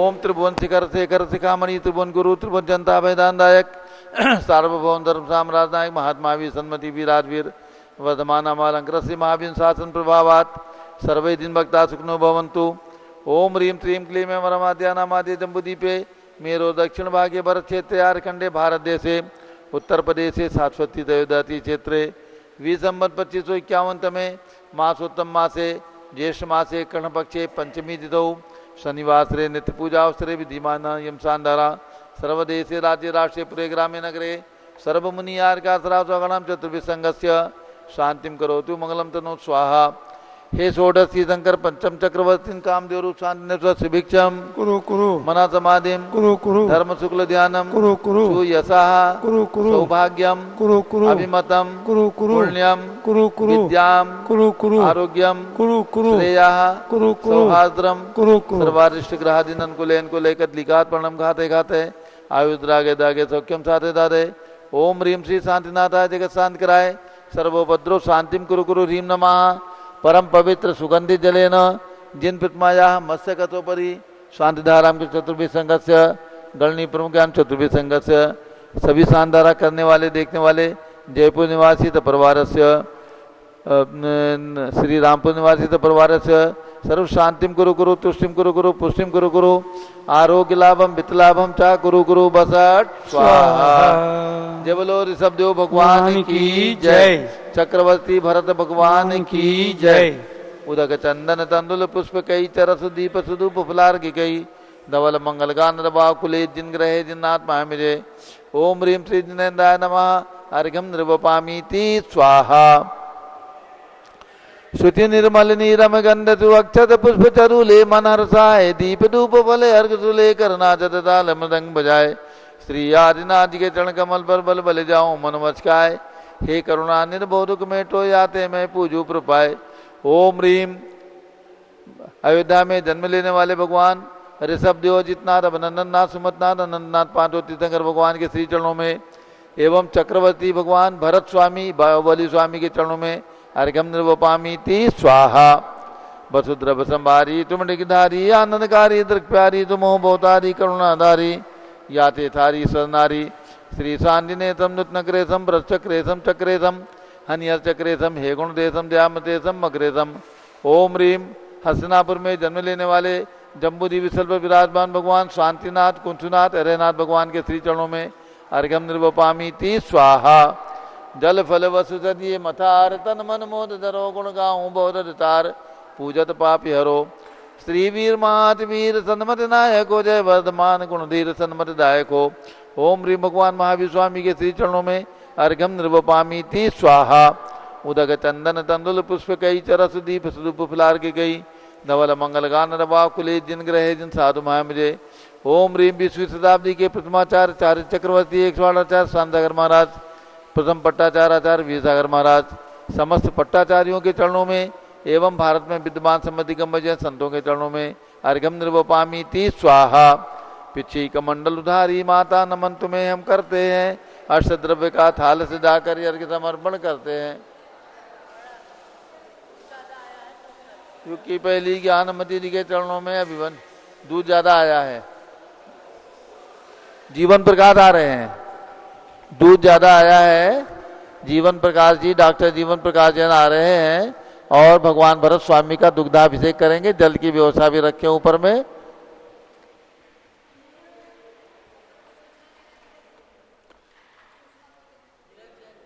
A: ओम त्रिभुवन शिखर शेखर शिखामणि त्रिभुवन गुरु त्रिभुवन जनता भयदानदायक सार्वभौम धर्म साम्राज्यनायक महात्मा वीर सन्मति वीर राजवीर वर्धमान अमालंकर श्री महावीर शासन प्रभावात सर्वे दिन भक्ता सुखनो भवन्तु। ओम ह्रीं श्रीं क्लीं वरमाद्यानामाद्य जम्बूदीपे मेरो दक्षिण भागे भरत क्षेत्रे आर्खंडे भारत देशे उत्तर प्रदेशे सारस्वती दयोदती क्षेत्रे विसंवत 2551 में मासोत्तम मासे ज्येष्ठ मासे कर्णपक्षे पंचमी तिथौ शनिवासरे नित्य पूजा अवसरे विधिमान यम शानदारा सर्वदेशे राज्य राष्ट्रे पुरे ग्रामे नगरे सर्वमुनियार्कासरासगणम चतुर्विसंगस्य शांतिम करोतु मंगलम तनो स्वाहा। हे षोडशी शंकर पंचम चक्रवर्ती कामदेव रूप शांति शिभिक्षम
D: कुरु कुरु
A: मना समाधिम
D: कुरु कुरु
A: धर्म शुक्ल ध्यानम
D: कुरु कुरु
A: सुयशः
D: कुरु कुरु
A: सौभाग्यम
D: कुरु कुरु
A: अभिमतम
D: कुरु कुरु
A: पुण्यम
D: कुरु कुरु
A: विद्याम
D: कुरु कुरु
A: आरोग्यम
D: कुरु कुरु
A: श्रेयः
D: कुरु कुरु
A: सौहार्द्रम
D: कुरु कुरु
A: सर्वारिष्ट ग्रहादिनन को लेकर लिखात प्रणम खाते खाते आयुद्रागे दागे सौख्यम साधे दादे। ओम ह्रीं श्री शांतिनाथाय जगत शांत कराय सर्वोपद्रव शांतिम कुरु कुरु ह्रीं नमः। परम पवित्र सुगंधित जलेन जिन प्रतिमाया मत्स्य कथोपरि शांतिधाराम के चतुर्भुज संघस्य गणनी प्रमुख ज्ञान चतुर्भुज संघस्य सभी शानदारा करने वाले देखने वाले जयपुर निवासी परिवार से श्री रामपुर निवासी परिवार से सर्व शांतिम कुरु कुरु तुष्टिम कुरु कुरु पुष्टिम कुरु कुरु आरोग्य लाभम वित्त लाभम चा कुरु कुरु बसट स्वाहा। जय बोलो ऋषभ देव भगवान की जय, चक्रवर्ती भरत भगवान की जय। उदक चंदन तंदुल पुष्प कई चरस दीप सुदूप फुलार की कई धवल मंगल गान रवा कुले जिन ग्रहे जिन्नाथ महामिजे। ओम ह्रीं श्री जिनेन्द्राय नमः अर्घ्यम निर्वपामीति स्वाहा। श्रुति निर्मल नीरम गंध तु अक्षत पुष्प चरुले मन हर्षाय दीप धूप फले अर्घ सुले करना जताल मृदंग बजाए श्री आदिनाथ के चरण कमल पर बल बल जाऊं मन मचकाय। हे करुणा निर्बोधक मेटो याते मैं पूजू प्रपाय। ओम ह्रीं अयोध्या में जन्म लेने वाले भगवान ऋषभ देव अजितनाथ अभिनंदननाथ सुमतनाथ अनंतनाथ पांचों तीर्थंकर भगवान के श्री चरणों में एवं चक्रवर्ती भगवान भरत स्वामी बाहुबली स्वामी के चरणों में अर्घ्यम निर्वपामीति स्वाहा। वसुद्रभ संभारी तुम डिगधारी आनंदकारी दृक्प्यारी तुमो बहुतारी करुणाधारी याते थारी सरनारी श्री शांतिनेतम नृतनक्रेशम भ्रश्चक्रेशम चक्रेशम हनियर चक्रेशम हे गुणदेशम द्यामतेशम मग्रेशम। ओम ह्रीं हस्तिनापुर में जन्म लेने वाले जम्बूद्वीप स्थल पर विराजमान भगवान शांतिनाथ कुंठनाथ हरेनाथ भगवान के श्री चरणों में अर्घ्यम निर्वपामीति स्वाहा। जल फल वसुधरिये मथार तन मन मोद धरो गुण गाऊं बहुतार पूजत पापी हरो। श्री वीर महात वीर सन्मत नायक हो जय वर्धमान गुण धीर सन्मत दायक हो। ओम ह्रीं भगवान महावीर स्वामी के श्री चरणों में अर्घ्यम निर्वपामीति स्वाहा। उदक चंदन तंदुल पुष्प कई चरस दीप सुदूप फुलार की गई धवल मंगल गान रवा कुले जिन ग्रहे जिन साधु महामिजे। ओम ह्रीं 20वीं शताब्दी के प्रथमाचार्य चार्य चक्रवर्ती 108 शांतागर महाराज प्रथम पट्टाचार्य आचार्य वीरसागर महाराज समस्त पट्टाचार्यों के चरणों में एवं भारत में विद्यमान सम्मति गंभीर संतों के चरणों में अर्घ्यम निर्वपामीति स्वाहा। पिछी कमंडल उधारी माता नमन तुम्हें हम करते हैं अष्टद्रव्य का थाल से जाकर अर्घ्य समर्पण करते हैं। क्योंकि पहली ज्ञानमती जी के चरणों में अभिवन दूध ज्यादा आया है। जीवन प्रकाश आ रहे हैं, दूध ज्यादा आया है। जीवन प्रकाश जी, डॉक्टर जीवन प्रकाश जैन आ रहे हैं और भगवान भरत स्वामी का दुग्धाभिषेक करेंगे। जल की व्यवस्था भी रखें ऊपर में।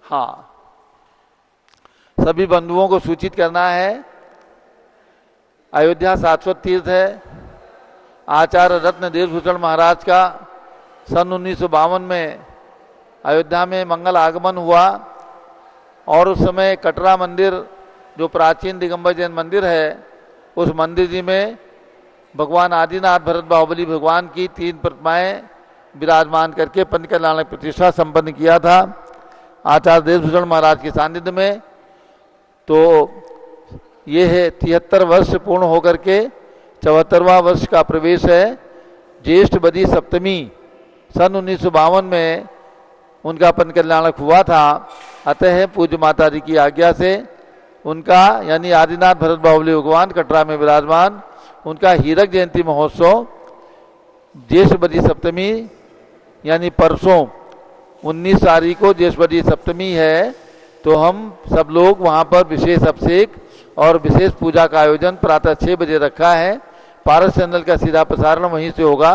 A: हाँ, सभी बंधुओं को सूचित करना है। अयोध्या शाश्वत तीर्थ है। आचार्य रत्न देवभूषण महाराज का सन 1952 में अयोध्या में मंगल आगमन हुआ और उस समय कटरा मंदिर जो प्राचीन दिगंबर जैन मंदिर है, उस मंदिर जी में भगवान आदिनाथ भरत बाहुबली भगवान की 3 प्रतिमाएं विराजमान करके पंच कल्याणक प्रतिष्ठा संपन्न किया था आचार्य देवभूषण महाराज के सानिध्य में। तो ये है 73 वर्ष पूर्ण होकर के 74वां वर्ष का प्रवेश है। ज्येष्ठ बदी सप्तमी सन 1952 में उनका पंच कल्याणक हुआ था। अतः पूज्य माता जी की आज्ञा से उनका यानी आदिनाथ भरत बाहुबली भगवान कटरा में विराजमान, उनका हीरक जयंती महोत्सव ज्येष्ठ बदी सप्तमी यानी परसों 19 तारीख को ज्येष्ठ बदी सप्तमी है। तो हम सब लोग वहाँ पर विशेष अभिषेक और विशेष पूजा का आयोजन प्रातः 6 बजे रखा है। पारस चैनल का सीधा प्रसारण वहीं से होगा।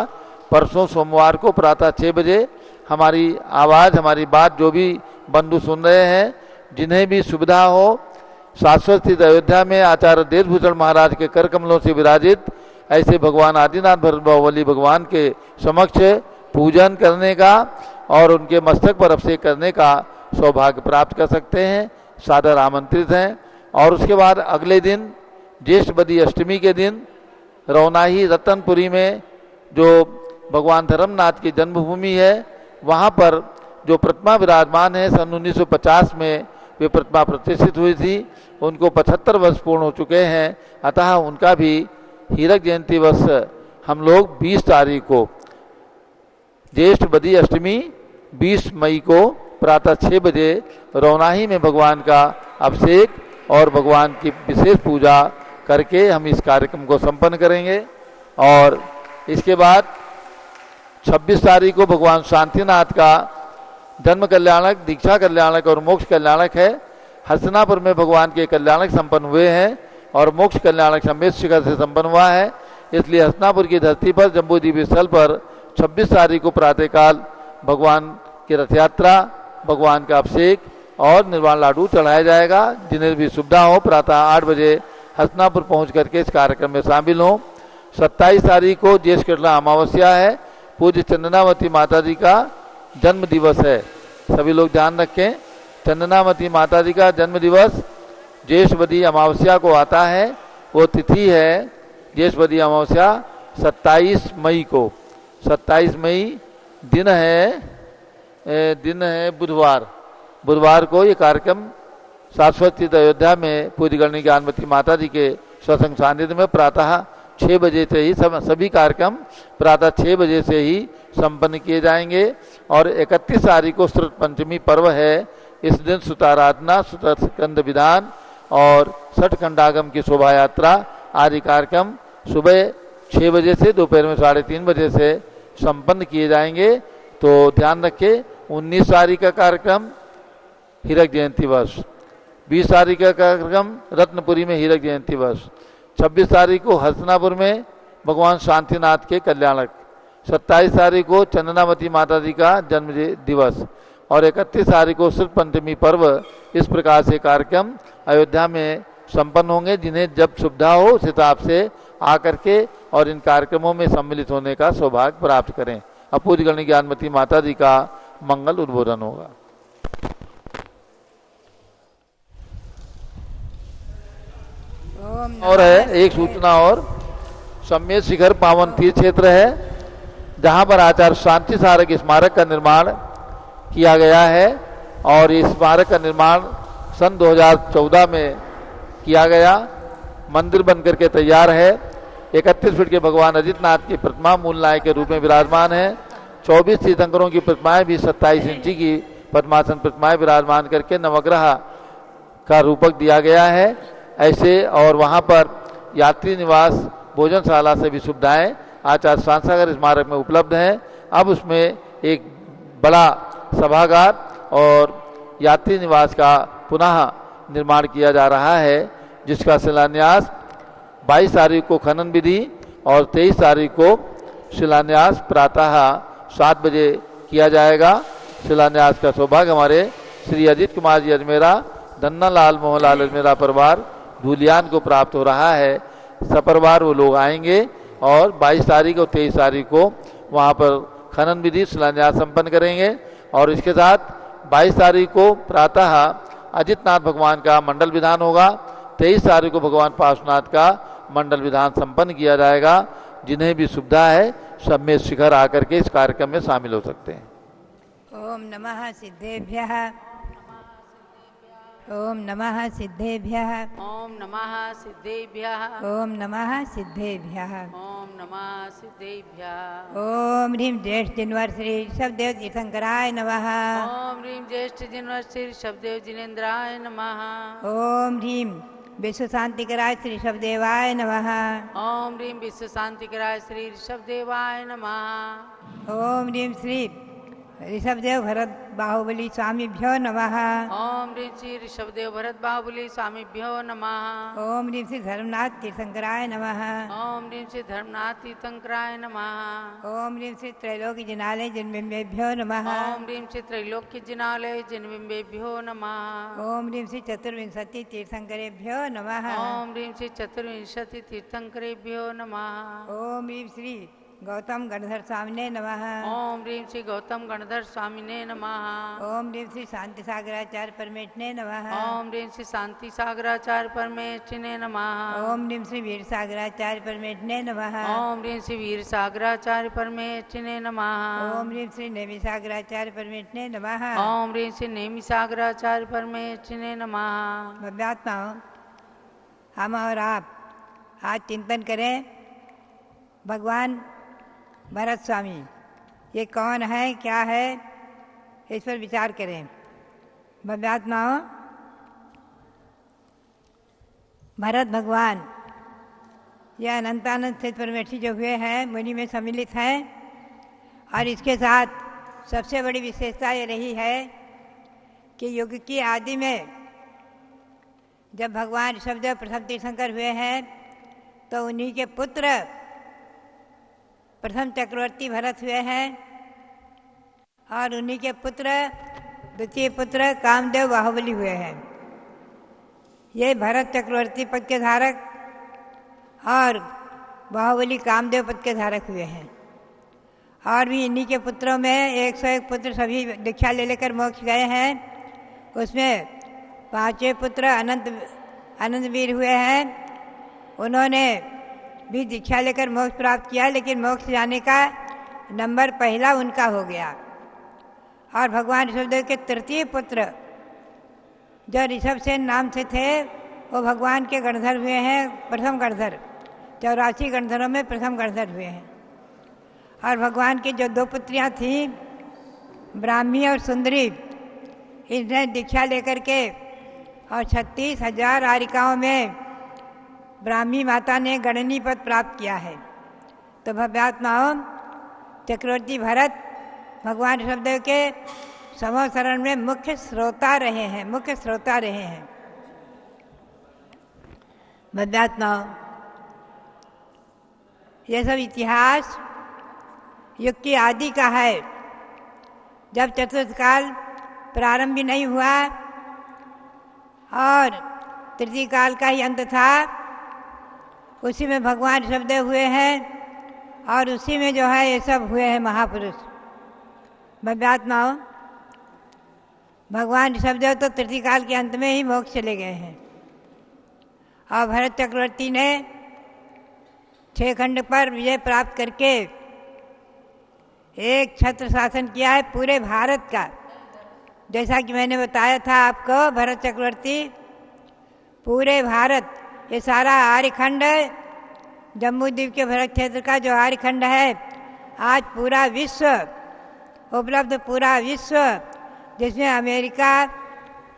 A: परसों सोमवार को प्रातः 6 बजे हमारी आवाज़, हमारी बात जो भी बंधु सुन रहे हैं, जिन्हें भी सुविधा हो, शाश्वत स्थित अयोध्या में आचार्य देवभूषण महाराज के कर कमलों से विराजित ऐसे भगवान आदिनाथ भरत बाहुबली भगवान के समक्ष पूजन करने का और उनके मस्तक पर अभिषेक करने का सौभाग्य प्राप्त कर सकते हैं। सादर आमंत्रित हैं। और उसके बाद अगले दिन ज्येष्ठ बदी अष्टमी के दिन रौनाही रतनपुरी में जो भगवान धर्मनाथ की जन्मभूमि है, वहाँ पर जो प्रतिमा विराजमान है, सन 1950 में वे प्रतिमा प्रतिष्ठित हुई थी। उनको 75 वर्ष पूर्ण हो चुके हैं। अतः उनका भी हीरक जयंती वर्ष हम लोग 20 तारीख को, ज्येष्ठ बदी अष्टमी 20 मई को प्रातः 6 बजे रौनाही में भगवान का अभिषेक और भगवान की विशेष पूजा करके हम इस कार्यक्रम को संपन्न करेंगे। और इसके बाद 26 तारीख को भगवान शांतिनाथ का जन्म कल्याणक, दीक्षा कल्याणक और मोक्ष कल्याणक है। हस्तिनापुर में भगवान के कल्याणक संपन्न हुए हैं और मोक्ष कल्याणक समेत शिखर से संपन्न हुआ है। इसलिए हस्तिनापुर की धरती पर जम्बूद्वीप स्थल पर 26 तारीख को प्रातःकाल भगवान की रथ यात्रा, भगवान का अभिषेक और निर्वाण लाडू चढ़ाया जाएगा। जिन्हें भी सुविधा हो प्रातः 8 बजे हस्तिनापुर पहुंच करके इस कार्यक्रम में शामिल हों। 27 तारीख को ज्येष्ठ कृष्णा अमावस्या है। पूज्य चंदनावती माता जी का जन्म दिवस है। सभी लोग ध्यान रखें, चंदनावती माता जी का जन्म दिवस ज्येष्ठ बदी अमावस्या को आता है। वो तिथि है ज्येष्ठ बदी अमावस्या 27 मई को। 27 मई दिन है बुधवार को ये कार्यक्रम शाश्वत स्थित अयोध्या में पूज्य गणनी ज्ञानवती माता जी के सत्संग सानिध्य में प्रातः 6 बजे से ही सभी कार्यक्रम प्रातः 6 बजे से ही संपन्न किए जाएंगे। और 31 तारीख को श्रुत पंचमी पर्व है। इस दिन सुताराधना, सुतस्कंद विधान और छठ खंडागम की शोभा यात्रा आदि कार्यक्रम सुबह 6 बजे से दोपहर में 3:30 बजे से संपन्न किए जाएंगे। तो ध्यान रखें, 19 तारीख का कार्यक्रम हीरक जयंती वर्ष, 20 तारीख का कार्यक्रम रत्नपुरी में हीरक जयंती वर्ष, 26 तारीख को हस्तिनापुर में भगवान शांतिनाथ के कल्याणक, 27 तारीख को चंदनावती माता जी का जन्म दिवस और 31 तारीख को श्रुत पंचमी पर्व। इस प्रकार से कार्यक्रम अयोध्या में संपन्न होंगे। जिन्हें जब सुविधा हो उस हिसाब से आकर के और इन कार्यक्रमों में सम्मिलित होने का सौभाग्य प्राप्त करें। अब पूज्य गणनी ज्ञानवती माता जी का मंगल उद्बोधन होगा। और है एक सूचना और, सम्मेद शिखर पावन तीर्थ क्षेत्र है जहां पर आचार्य शांति सारक स्मारक का निर्माण किया गया है। और इस स्मारक का निर्माण सन 2014 में किया गया। मंदिर बनकर के तैयार है। 31 फीट के भगवान अजितनाथ की प्रतिमा मूल नायक के रूप में विराजमान है। 24 तीर्थंकरों की प्रतिमाएं भी 27 इंची की पद्मासन प्रतिमाएं विराजमान करके नवग्रह का रूपक दिया गया है। ऐसे और वहाँ पर यात्री निवास भोजनशाला से भी सुविधाएं आचार्य शांतिसागर स्मारक में उपलब्ध हैं। अब उसमें एक बड़ा सभागार और यात्री निवास का पुनः निर्माण किया जा रहा है, जिसका शिलान्यास 22 तारीख को खनन विधि और 23 तारीख को शिलान्यास प्रातः 7 बजे किया जाएगा। शिलान्यास का सौभाग्य हमारे श्री अजीत कुमार जी अजमेरा, धन्ना लाल मोहनलाल अजमेरा परिवार धूलियान को प्राप्त हो रहा है। सपरिवार वो लोग आएंगे और 22 तारीख और 23 तारीख को वहाँ पर खनन विधि शिलान्यास संपन्न करेंगे। और इसके साथ 22 तारीख को प्रातः अजितनाथ भगवान का मंडल विधान होगा। 23 तारीख को भगवान पार्श्वनाथ का मंडल विधान संपन्न किया जाएगा। जिन्हें भी सुविधा है सब में शिखर आकर के इस कार्यक्रम में शामिल हो सकते हैं।
E: ओम नमः सिद्धेभ्यः, ओम नमः सिद्धेभ्यः,
C: ओम नमः सिद्धेभ्यः,
E: ओम नमः सिद्धेभ्यः,
C: ओम नमः सिद्धेभ्यः।
E: ओम ह्रीं ज्येष्ठ जिनवर श्री ऋषभदेव तीर्थंकराय नमः।
C: ओम ह्रीं ज्येष्ठ जिनवर श्री ऋषभदेव जिनेन्द्राय नमः।
E: ओम ह्रीं विश्व शांतिकराय श्री ऋषभदेवाय नमः।
C: ओम ह्रीं विश्व शांतिकराय श्री ऋषभदेवाय नमः।
E: ओम ह्रीं श्री ऋषभदेव भरत बाहुबली स्वामीभ्यो नमः।
C: ओम ह्रीं श्री ऋषभदेव भरत बाहुबली स्वामीभ्यो नमः।
E: ओम ह्रीं श्री धर्मनाथ तीर्थंकराय नमः।
C: ओम ह्रीं श्री धर्मनाथ तीर्थंकराय नमः।
E: ओम ह्रीं श्री त्रैलोक्य जिनालय जिनबिंबेभ्यो नमः।
C: ओम ह्रीं श्री त्रैलोक्य जिनालय जिनबिंबेभ्यो नमः।
E: ओम ह्रीं श्री चतुर्विंशति तीर्थंकरेभ्यो नमः।
C: ओम ह्रीं श्री चतुर्विंशति तीर्थंकरेभ्यो नमः।
E: ओम ह्रीं श्री गौतम गणधर स्वामिने नमः।
C: ओम ह्रीं श्री गौतम गणधर स्वामिने नमः।
E: ओम ह्रीं श्री शांति सागराचार्य परमेष्ठिने नमः।
C: ओम ह्रीं श्री शांति सागराचार्य परमेष्ठिने नमः।
E: ओम ह्रीं श्री वीर सागराचार्य परमेष्ठिने नमः।
C: ओम ह्रीं श्री वीर सागराचार्य परमेष्ठिने नमः।
E: ओम ह्रीं श्री नेमि सागराचार्य परमेष्ठिने नमः।
C: ओम ह्रीं श्री नेमि सागराचार्य परमेष्ठिने नमः।
E: भव्यात्माओं, हम और आप आज चिंतन करें भगवान भरत स्वामी ये कौन है, क्या है, इस पर विचार करें। भव्यात्माओं, भरत भगवान यह अनंतानंद स्थित परमेष्ठी जो हुए हैं मुनि में सम्मिलित हैं। और इसके साथ सबसे बड़ी विशेषता ये रही है कि युग की आदि में जब भगवान ऋषभदेव प्रथम तीर्थंकर हुए हैं तो उन्हीं के पुत्र प्रथम चक्रवर्ती भरत हुए हैं और उन्हीं के पुत्र द्वितीय पुत्र कामदेव बाहुबली हुए हैं। ये भरत चक्रवर्ती पद के धारक और बाहुबली कामदेव पद के धारक हुए हैं। और भी इन्हीं के पुत्रों में 101 पुत्र सभी दीक्षा ले लेकर मोक्ष गए हैं। उसमें 5वें पुत्र अनंतवीर हुए हैं। उन्होंने भी दीक्षा लेकर मोक्ष प्राप्त किया, लेकिन मोक्ष जाने का नंबर पहला उनका हो गया। और भगवान ऋषभदेव के तृतीय पुत्र जो ऋषभसेन नाम से थे वो भगवान के गणधर हुए हैं, प्रथम गणधर। 84 गणधरों में प्रथम गणधर हुए हैं। और भगवान की जो 2 पुत्रियां थीं, ब्राह्मी और सुंदरी, इन्हें दीक्षा लेकर के और 36,000 आरिकाओं में ब्राह्मी माता ने गणनी पद प्राप्त किया है। तो भव्यात्माओं, चक्रवर्ती भरत भगवान ऋषभदेव के समोसरण में मुख्य श्रोता रहे हैं। भव्यात्माओं, यह सब इतिहास युग की आदि का है। जब चतुर्थ काल प्रारंभ भी नहीं हुआ और तृतीय काल का ही अंत था, उसी में भगवान ऋषभदेव हुए हैं और उसी में जो है ये सब हुए हैं महापुरुष। भव्यात्माओं, भगवान ऋषभदेव तो तृतीय काल के अंत में ही मोक्ष चले गए हैं और भरत चक्रवर्ती ने 6 खंड पर विजय प्राप्त करके एक छत्र शासन किया है पूरे भारत का। जैसा कि मैंने बताया था आपको, भरत चक्रवर्ती पूरे भारत, ये सारा आर्यखंड, जम्मू द्वीप के भरत क्षेत्र का जो आर्यखंड है, आज पूरा विश्व उपलब्ध, पूरा विश्व जिसमें अमेरिका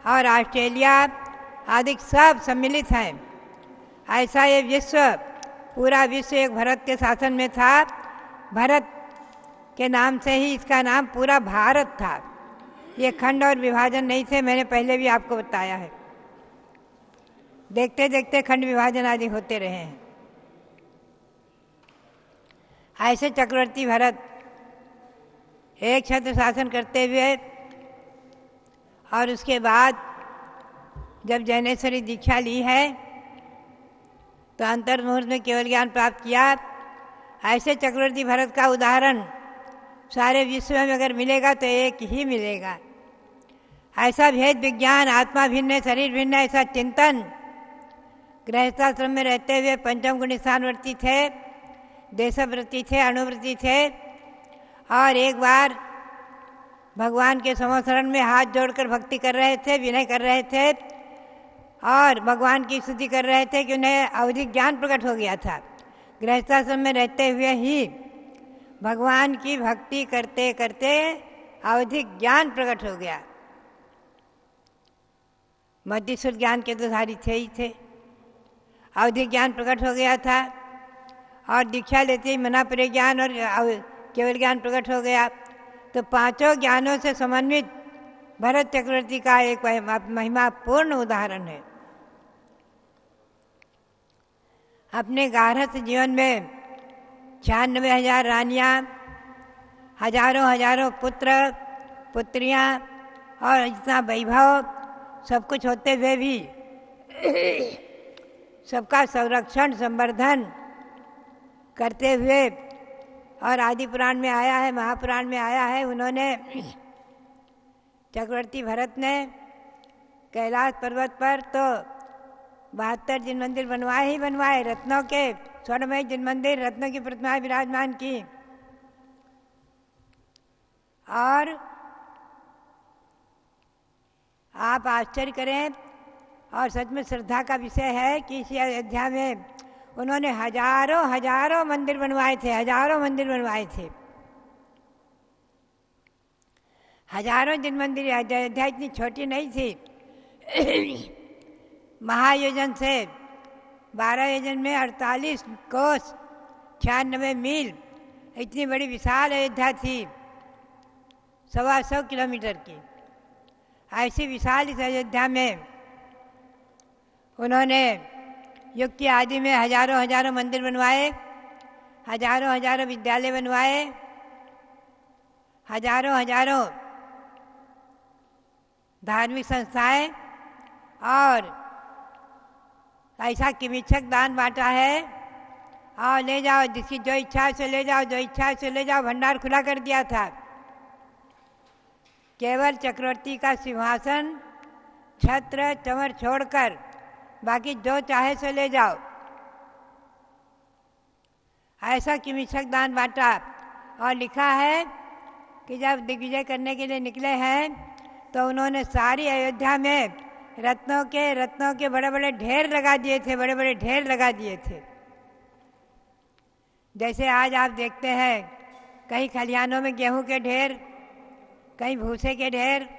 E: और ऑस्ट्रेलिया आदि सब सम्मिलित हैं। ऐसा ये विश्व, पूरा विश्व एक भरत के शासन में था। भरत के नाम से ही इसका नाम पूरा भारत था। ये खंड और विभाजन नहीं थे, मैंने पहले भी आपको बताया है। देखते देखते खंड विभाजन आदि होते रहे हैं। ऐसे चक्रवर्ती भरत एक छत्र शासन करते हुए और उसके बाद जब जैनेश्वरी दीक्षा ली है तो अंतर्मुहूर्त में केवल ज्ञान प्राप्त किया। ऐसे चक्रवर्ती भरत का उदाहरण सारे विश्व में अगर मिलेगा तो एक ही मिलेगा। ऐसा भेद विज्ञान, आत्मा भिन्न है, शरीर भिन्न है, ऐसा चिंतन, गृहस्थाश्रम में रहते हुए पंचम गुण स्थानवर्ती थे, देशव्रती थे, अणुव्रती थे, और एक बार भगवान के समशरण में हाथ जोड़कर भक्ति कर रहे थे, विनय कर रहे थे और भगवान की स्तुति कर रहे थे कि उन्हें अवधिक ज्ञान प्रकट हो गया था। गृहस्थाश्रम में रहते हुए ही भगवान की भक्ति करते करते अवधिक ज्ञान प्रकट हो गया। मध्यस्थ ज्ञान के तो धारी थे ही थे, अवधिक ज्ञान प्रकट हो गया था और दीक्षा लेते ही मना परिज्ञान और केवल ज्ञान प्रकट हो गया। तो पांचों ज्ञानों से समन्वित भरत चक्रवर्ती का एक महिमापूर्ण उदाहरण है। अपने गारहस्थ जीवन में 96,000 रानियां, हजारों हजारों पुत्र पुत्रियां और इतना वैभव सब कुछ होते हुए भी सबका संरक्षण संवर्धन करते हुए, और आदि पुराण में आया है, महापुराण में आया है, उन्होंने चक्रवर्ती भरत ने कैलाश पर्वत पर तो 72 जिन मंदिर बनवाए ही बनवाए, रत्नों के स्वर्णमय जिन मंदिर, रत्नों की प्रतिमाएं विराजमान की। और आप आश्चर्य करें और सच में श्रद्धा का विषय है कि इस अयोध्या में उन्होंने हजारों हजारों मंदिर बनवाए थे, हजारों मंदिर बनवाए थे। हजारों जिन मंदिर, अयोध्या इतनी छोटी नहीं थी। महायोजन से 12 योजन में 48 कोस 96 मील, इतनी बड़ी विशाल अयोध्या थी, 125 किलोमीटर की। ऐसी विशाल इस अयोध्या में उन्होंने युग की आदि में हजारों हजारों मंदिर बनवाए, हजारों हजारों विद्यालय बनवाए, हजारों हजारों धार्मिक संस्थाएं, और ऐसा किमिच्छक दान बांटा है, और ले जाओ जिसकी जो इच्छा है उसे ले जाओ, जो इच्छा है उसे ले जाओ, भंडार खुला कर दिया था। केवल चक्रवर्ती का सिंहासन, छत्र, चमर छोड़कर बाकी जो चाहे सो ले जाओ, ऐसा किमिच्छक दान बांटा। और लिखा है कि जब दिग्विजय करने के लिए निकले हैं तो उन्होंने सारी अयोध्या में रत्नों के बड़े बड़े ढेर लगा दिए थे, बड़े बड़े ढेर लगा दिए थे। जैसे आज आप देखते हैं कहीं खलिहानों में गेहूं के ढेर, कहीं भूसे के ढेर,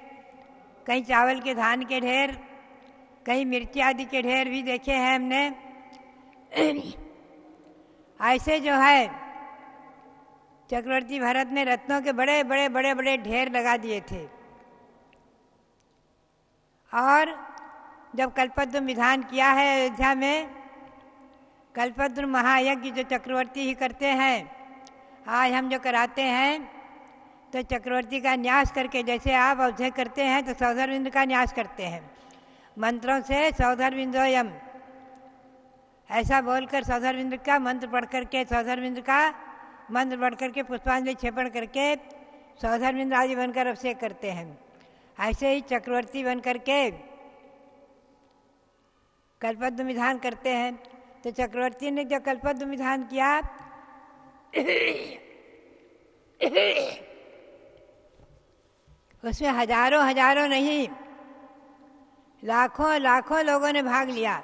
E: कहीं चावल के धान के ढेर, कहीं मिर्ची आदि के ढेर भी देखे हैं हमने। ऐसे जो है चक्रवर्ती भरत ने रत्नों के बड़े बड़े बड़े बड़े ढेर लगा दिए थे। और जब कल्पद्रुम विधान किया है अयोध्या में, कल्पद्रुम महायज्ञ जो चक्रवर्ती ही करते हैं, आज हम जो कराते हैं तो चक्रवर्ती का न्यास करके, जैसे आप अवधि करते हैं तो सौधरविंद का न्यास करते हैं मंत्रों से, सौधरविंदोयम ऐसा बोलकर सौधरविंद का मंत्र पढ़ करके, सौधरविंद का मंत्र पढ़ करके पुष्पांजलि क्षेपण करके सौधरविंद आदि बनकर अभिषेक करते हैं। ऐसे ही चक्रवर्ती बन करके कल्पद्रुम विधान करते हैं। तो चक्रवर्ती ने जो कल्पद्रुम विधान किया उसमें हजारों हजारों नहीं, लाखों लाखों लोगों ने भाग लिया।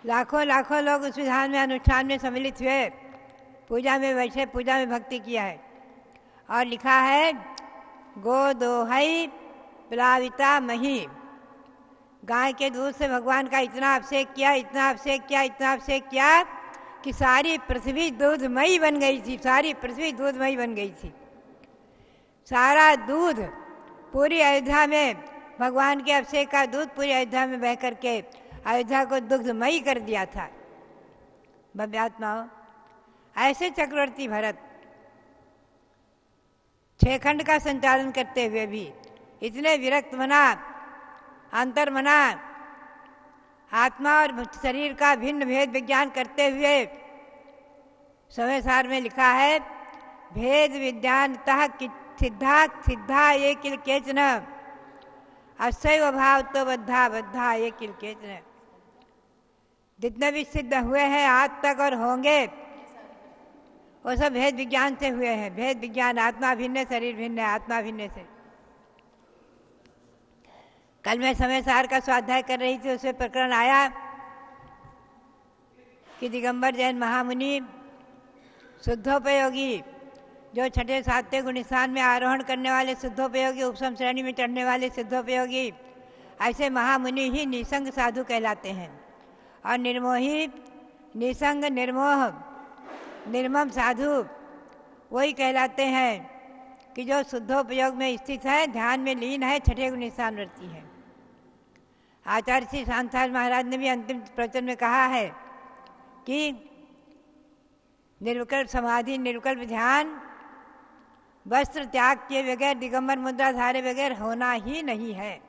E: लाखों लाखों लोग उस विधान में, अनुष्ठान में सम्मिलित हुए, पूजा में बैठे, पूजा में भक्ति किया है। और लिखा है, गो दोहई प्लाविता मही। गाय के दूध से भगवान का इतना अभिषेक किया, इतना अभिषेक किया, इतना अभिषेक किया कि सारी पृथ्वी दूधमयी बन गई थी, सारी पृथ्वी दूधमयी बन गई थी। सारा दूध पूरी अयोध्या में, भगवान के अभिषेक का दूध पूरी अयोध्या में बह करके अयोध्या को दुग्धमयी कर दिया था। भव्यात्माओं, ऐसे चक्रवर्ती भरत 6 खंड का संचालन करते हुए भी इतने विरक्त मना, अंतर मना, आत्मा और शरीर का भिन्न भेद विज्ञान करते हुए समय सार में लिखा है, भेद विज्ञानतः सिद्धा सिद्धा ये किल केचन, असैव भाव तो बद्धा बद्धा ये किल केचन। जितने भी सिद्ध हुए हैं आज तक और होंगे वो सब भेद विज्ञान से हुए हैं। भेद विज्ञान, आत्मा भिन्न है, शरीर भिन्न है, आत्मा भिन्न से। कल मैं समय सार का स्वाध्याय कर रही थी, उसमें प्रकरण आया कि दिगंबर जैन महामुनि शुद्धोपयोगी, जो 6ठे 7वें गुण स्थान में आरोहण करने वाले शुद्धोपयोगी, उपसम श्रेणी में चढ़ने वाले शुद्धोपयोगी, ऐसे महामुनि ही निसंग साधु कहलाते हैं। और निर्मोही, निसंग, निर्मोह, निर्मम साधु वही कहलाते हैं कि जो शुद्धोपयोग में स्थित है, ध्यान में लीन है, 6ठे गुण स्थान वर्ती है। आचार्य श्री शांताचार्य महाराज ने भी अंतिम प्रवचन में कहा है कि निर्विकल्प समाधि, निर्विकल्प ध्यान वस्त्र त्याग किए बगैर, दिगंबर मुद्रा धारे बगैर होना ही नहीं है।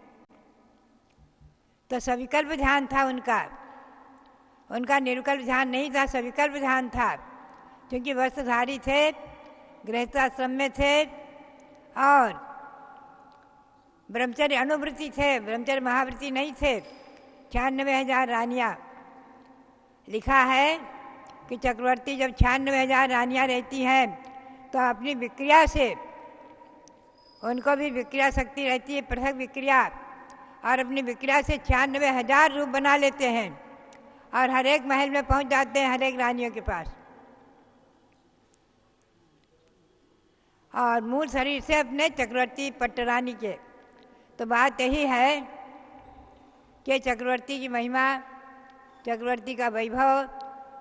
E: तो सविकल्प ध्यान था उनका, उनका निर्विकल्प ध्यान नहीं था, सविकल्प ध्यान था। क्योंकि वस्त्रधारी थे, गृहस्थाश्रम में थे और ब्रह्मचर्य अनुवृत्ति थे, ब्रह्मचर्य महावृत्ति नहीं थे। 96,000 रानियाँ, लिखा है कि चक्रवर्ती जब 96,000 रानियाँ रहती हैं तो अपनी विक्रिया से, उनको भी विक्रिया शक्ति रहती है, पृथक विक्रिया, और अपनी विक्रिया से 96,000 रूप बना लेते हैं और हर एक महल में पहुंच जाते हैं, हर एक रानियों के पास, और मूल शरीर से अपने चक्रवर्ती पट्टरानी के। तो बात यही है कि चक्रवर्ती की महिमा, चक्रवर्ती का वैभव,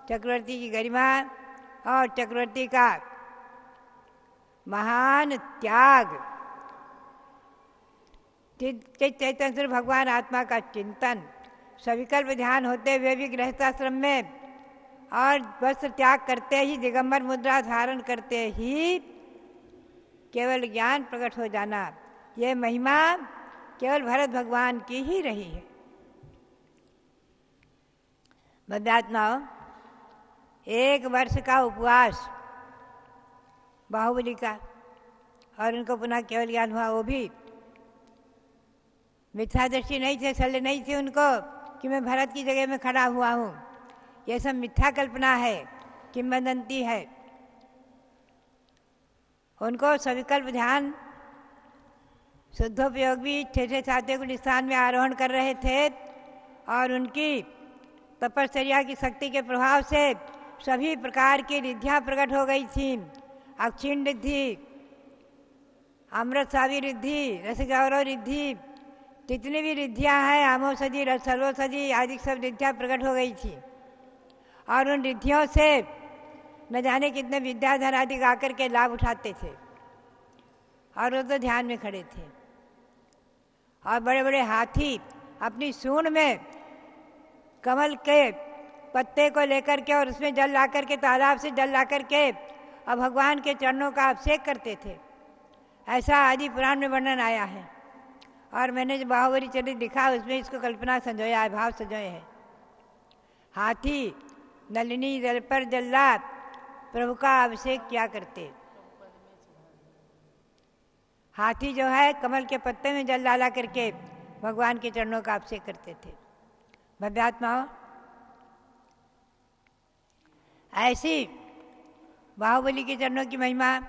E: चक्रवर्ती की गरिमा और चक्रवर्ती का महान त्याग, चैतन्य स्वरूप भगवान आत्मा का चिंतन, सविकल्प ध्यान होते हुए भी गृहस्थाश्रम में, और वस्त्र त्याग करते ही, दिगंबर मुद्रा धारण करते ही केवल ज्ञान प्रकट हो जाना, ये महिमा केवल भरत भगवान की ही रही है। बद्धात्माओं, 1 वर्ष का उपवास बाहुबली का, और उनको पुनः केवल ज्ञान हुआ, वो भी मिथ्या दृष्टि नहीं थे, शल्य नहीं थी उनको कि मैं भरत की जगह में खड़ा हुआ हूँ। ये सब मिथ्या कल्पना है, किंवदंती है। उनको सविकल्प ध्यान, शुद्धोपयोग भी 6ठे 7वें गुण स्थान में आरोहण कर रहे थे, और उनकी तपश्चर्या की शक्ति के प्रभाव से सभी प्रकार की रिद्धियाँ प्रकट हो गई थीं। अक्षीण रिद्धि, अमृत सावी रिद्धि, रसगौरव रिद्धि, जितनी भी रिद्धियाँ हैं, आमोषधि, सर्वोषधि आदि सब रिद्धियाँ प्रकट हो गई थी। और उन रिद्धियों से न जाने कितने विद्याधर आदि आकर के लाभ उठाते थे, और वो तो ध्यान में खड़े थे। और बड़े बड़े हाथी अपनी सूंड में कमल के पत्ते को लेकर के और उसमें जल ला करके, तालाब से जल ला करके और भगवान के चरणों का अभिषेक करते थे। ऐसा आदि पुराण में वर्णन आया है। और मैंने जो बाहुबली चरित्र लिखा उसमें इसको कल्पना संजोया है, भाव संजोए है। हाथी नलिनी जल पर जल्ला प्रभु का अभिषेक किया करते। हाथी जो है कमल के पत्ते में जल डाला करके भगवान के चरणों का अभिषेक करते थे। भव्यात्माओं, ऐसी बाहुबली के चरणों की महिमा।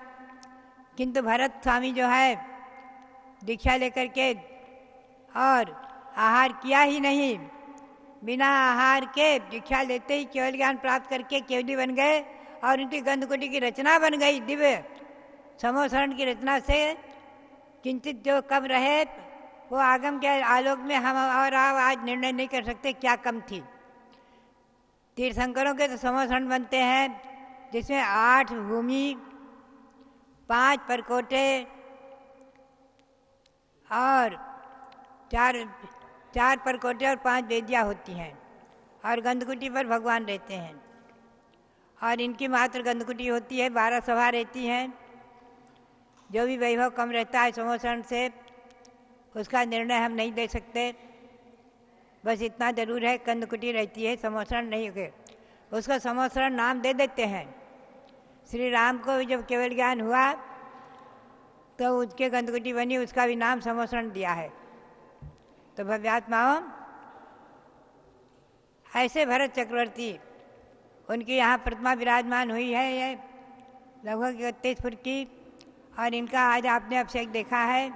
E: किंतु भरत स्वामी जो है दीक्षा लेकर के और आहार किया ही नहीं, बिना आहार के दीक्षा लेते ही केवल ज्ञान प्राप्त करके केवली बन गए, और उनकी गंधकुटी की रचना बन गई। दिव्य समोसरण की रचना से किंचित जो कम रहे वो आगम के आलोक में हम और आप आज निर्णय नहीं कर सकते क्या कम थी। तीर्थंकरों के तो समोसण बनते हैं जिसमें 8 भूमि, 5 परकोटे और 4 परकोटे और 5 वेदियाँ होती हैं और गंधकुटी पर भगवान रहते हैं और इनकी मात्र गंधकुटी होती है, 12 सभा रहती हैं। जो भी वैभव कम रहता है समोसण से उसका निर्णय हम नहीं दे सकते। बस इतना जरूर है गंधकुटी रहती है, समोसण नहीं होते। उसको समोसण नाम दे देते हैं। श्री राम को जब केवल ज्ञान हुआ तो उसके गंधकुटी बनी, उसका भी नाम समोसण दिया है। तो भव्यात्माओं, ऐसे भरत चक्रवर्ती, उनकी यहाँ प्रतिमा विराजमान हुई है, ये लगभग 31 फुट की, और इनका आज आपने अभिषेक देखा है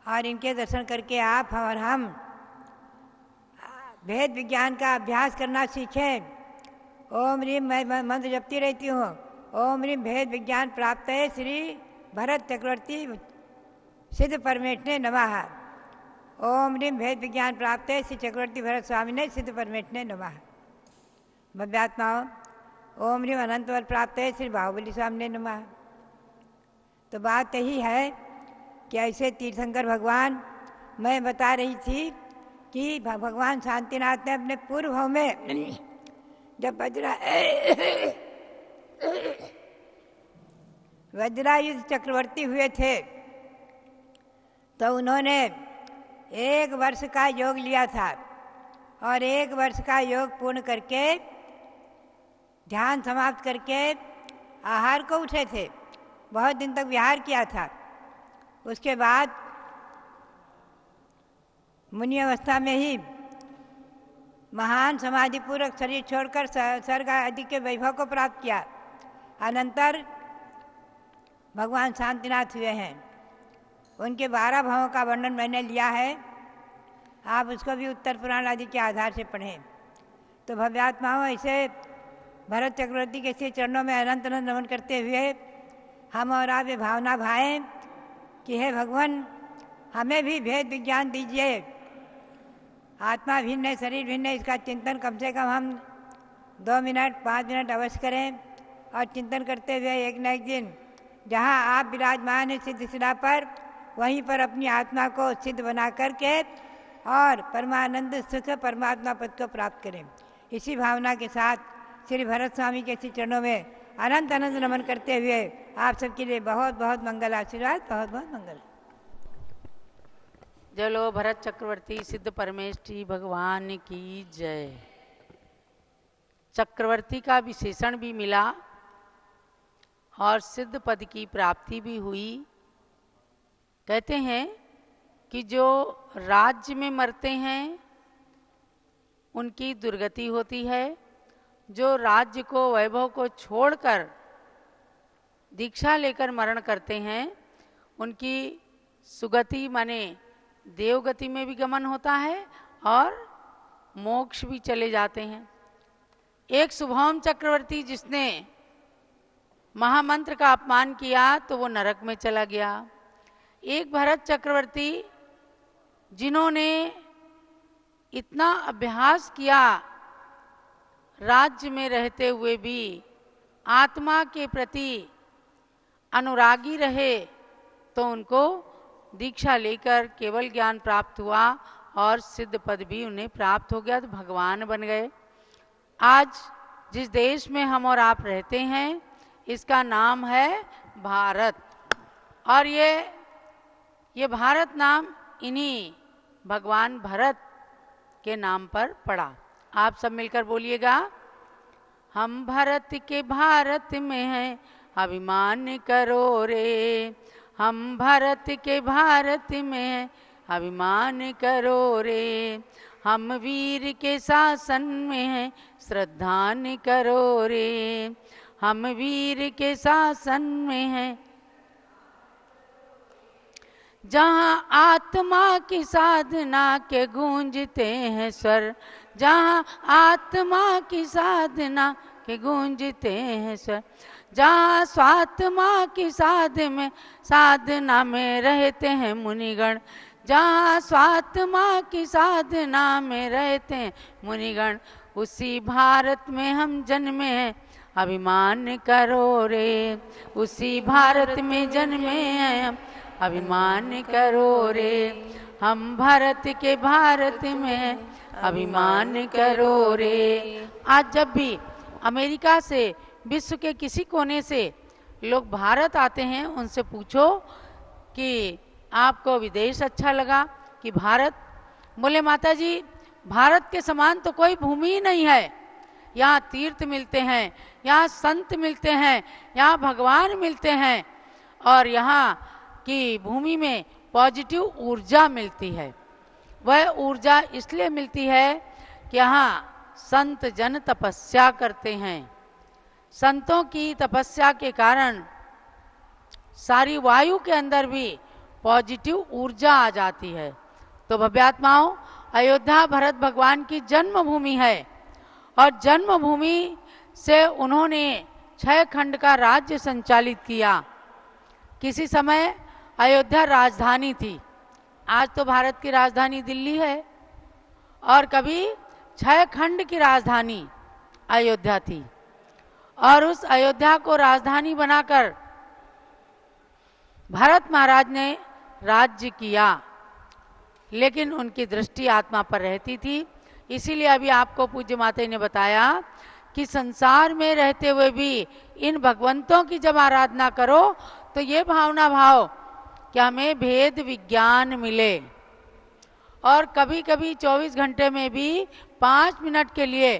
E: और इनके दर्शन करके आप और हम भेद विज्ञान का अभ्यास करना सीखें। ओम रीम, मैं मंत्र जपती रहती हूँ, ओम रीम भेद विज्ञान प्राप्त है श्री भरत चक्रवर्ती सिद्ध परमेष्ठिने नमः। ओम रीम भेद विज्ञान प्राप्त है श्री चक्रवर्ती भरत स्वामी ने सिद्ध परमेष्ठिने नमः। भव्यात्माओं, ओम रीम अनंत बल प्राप्त है श्री बाहुबली स्वामी ने नमः। तो बात यही है कि ऐसे तीर्थंकर भगवान, मैं बता रही थी कि भगवान शांतिनाथ ने अपने पूर्व भाव में जब वज्रायुध चक्रवर्ती हुए थे तो उन्होंने 1 वर्ष का योग लिया था और 1 वर्ष का योग पूर्ण करके ध्यान समाप्त करके आहार को उठे थे। बहुत दिन तक विहार किया था। उसके बाद मुनि अवस्था में ही महान समाधिपूर्वक शरीर छोड़कर स्वर्ग आदि के वैभव को प्राप्त किया। अनंतर भगवान शांतिनाथ हुए हैं। उनके 12 भावों का वर्णन मैंने लिया है, आप उसको भी उत्तर पुराण आदि के आधार से पढ़ें। तो भव्यात्माओं, ऐसे भरत चक्रवर्ती के श्री चरणों में अनंत अनंत नमन करते हुए हम और आप ये भावना भाएं कि हे भगवान, हमें भी भेद विज्ञान दीजिए। आत्मा भिन्न है, शरीर भिन्न है, इसका चिंतन कम से कम हम 2 मिनट 5 मिनट अवश्य करें और चिंतन करते हुए एक न एक दिन जहाँ आप विराजमान हैं सिद्ध शिला पर, वहीं पर अपनी आत्मा को सिद्ध बना करके और परमानंद सुख परमात्मा पद को प्राप्त करें। इसी भावना के साथ श्री भरत स्वामी के श्री चरणों में अनंत अनंत नमन करते हुए आप सबके लिए बहुत बहुत मंगल आशीर्वाद, बहुत बहुत मंगल।
C: जलो भरत चक्रवर्ती सिद्ध परमेष्ठी भगवान की जय। चक्रवर्ती का विशेषण भी मिला और सिद्ध पद की प्राप्ति भी हुई। कहते हैं कि जो राज्य में मरते हैं उनकी दुर्गति होती है, जो राज्य को वैभव को छोड़कर दीक्षा लेकर मरण करते हैं उनकी सुगति माने देवगति में भी गमन होता है और मोक्ष भी चले जाते हैं। एक शुभम चक्रवर्ती जिसने महामंत्र का अपमान किया तो वो नरक में चला गया। एक भरत चक्रवर्ती जिन्होंने इतना अभ्यास किया राज्य में रहते हुए भी आत्मा के प्रति अनुरागी रहे, तो उनको दीक्षा लेकर केवल ज्ञान प्राप्त हुआ और सिद्ध पद भी उन्हें प्राप्त हो गया, तो भगवान बन गए। आज जिस देश में हम और आप रहते हैं इसका नाम है भारत, और ये भारत नाम इन्हीं भगवान भरत के नाम पर पड़ा। आप सब मिलकर बोलिएगा, हम भारत के भारत में हैं अभिमान करो रे, हम भारत के भारत में हैं अभिमान करो रे, हम वीर के शासन में हैं श्रद्धान करो रे, हम वीर के शासन में हैं। जहाँ आत्मा की साधना के गूंजते हैं स्वर, जहाँ आत्मा की साधना के गूंजते हैं स्वर, जहाँ स्वात्मा की साधना में रहते हैं मुनिगण, जहाँ स्वात्मा की साधना में रहते हैं मुनिगण, उसी भारत में हम जन्मे हैं, अभिमान करो रे। उसी भारत में जन्मे हैं हम, अभिमान करो रे। हम भारत के भारत में अभिमान करो रे। आज जब भी अमेरिका से, विश्व के किसी कोने से लोग भारत आते हैं, उनसे पूछो कि आपको विदेश अच्छा लगा कि भारत? बोले माता जी, भारत के समान तो कोई भूमि ही नहीं है। यहाँ तीर्थ मिलते हैं, यहाँ संत मिलते हैं, यहाँ भगवान मिलते हैं, और यहाँ की भूमि में पॉजिटिव ऊर्जा मिलती है। वह ऊर्जा इसलिए मिलती है कि यहाँ संत जन तपस्या करते हैं। संतों की तपस्या के कारण सारी वायु के अंदर भी पॉजिटिव ऊर्जा आ जाती है। तो भव्यात्माओं, अयोध्या भरत भगवान की जन्मभूमि है, और जन्मभूमि से उन्होंने 6 खंड का राज्य संचालित किया। किसी समय अयोध्या राजधानी थी, आज तो भारत की राजधानी दिल्ली है, और कभी 6 खंड की राजधानी अयोध्या थी। और उस अयोध्या को राजधानी बनाकर भरत महाराज ने राज्य किया, लेकिन उनकी दृष्टि आत्मा पर रहती थी। इसीलिए अभी आपको पूज्य माता ने बताया कि संसार में रहते हुए भी इन भगवंतों की जब आराधना करो तो ये भावना भाव कि हमें भेद विज्ञान मिले। और कभी कभी 24 घंटे में भी 5 मिनट के लिए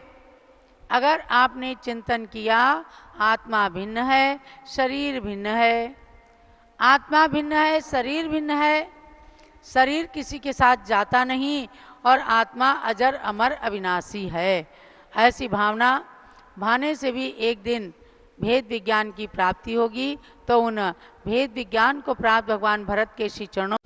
C: अगर आपने चिंतन किया, आत्मा भिन्न है, शरीर भिन्न है, आत्मा भिन्न है, शरीर भिन्न है, शरीर किसी के साथ जाता नहीं, और आत्मा अजर अमर अविनाशी है, ऐसी भावना भाने से भी एक दिन भेद विज्ञान की प्राप्ति होगी। तो उन भेद विज्ञान को प्राप्त भगवान भरत के श्री चरणों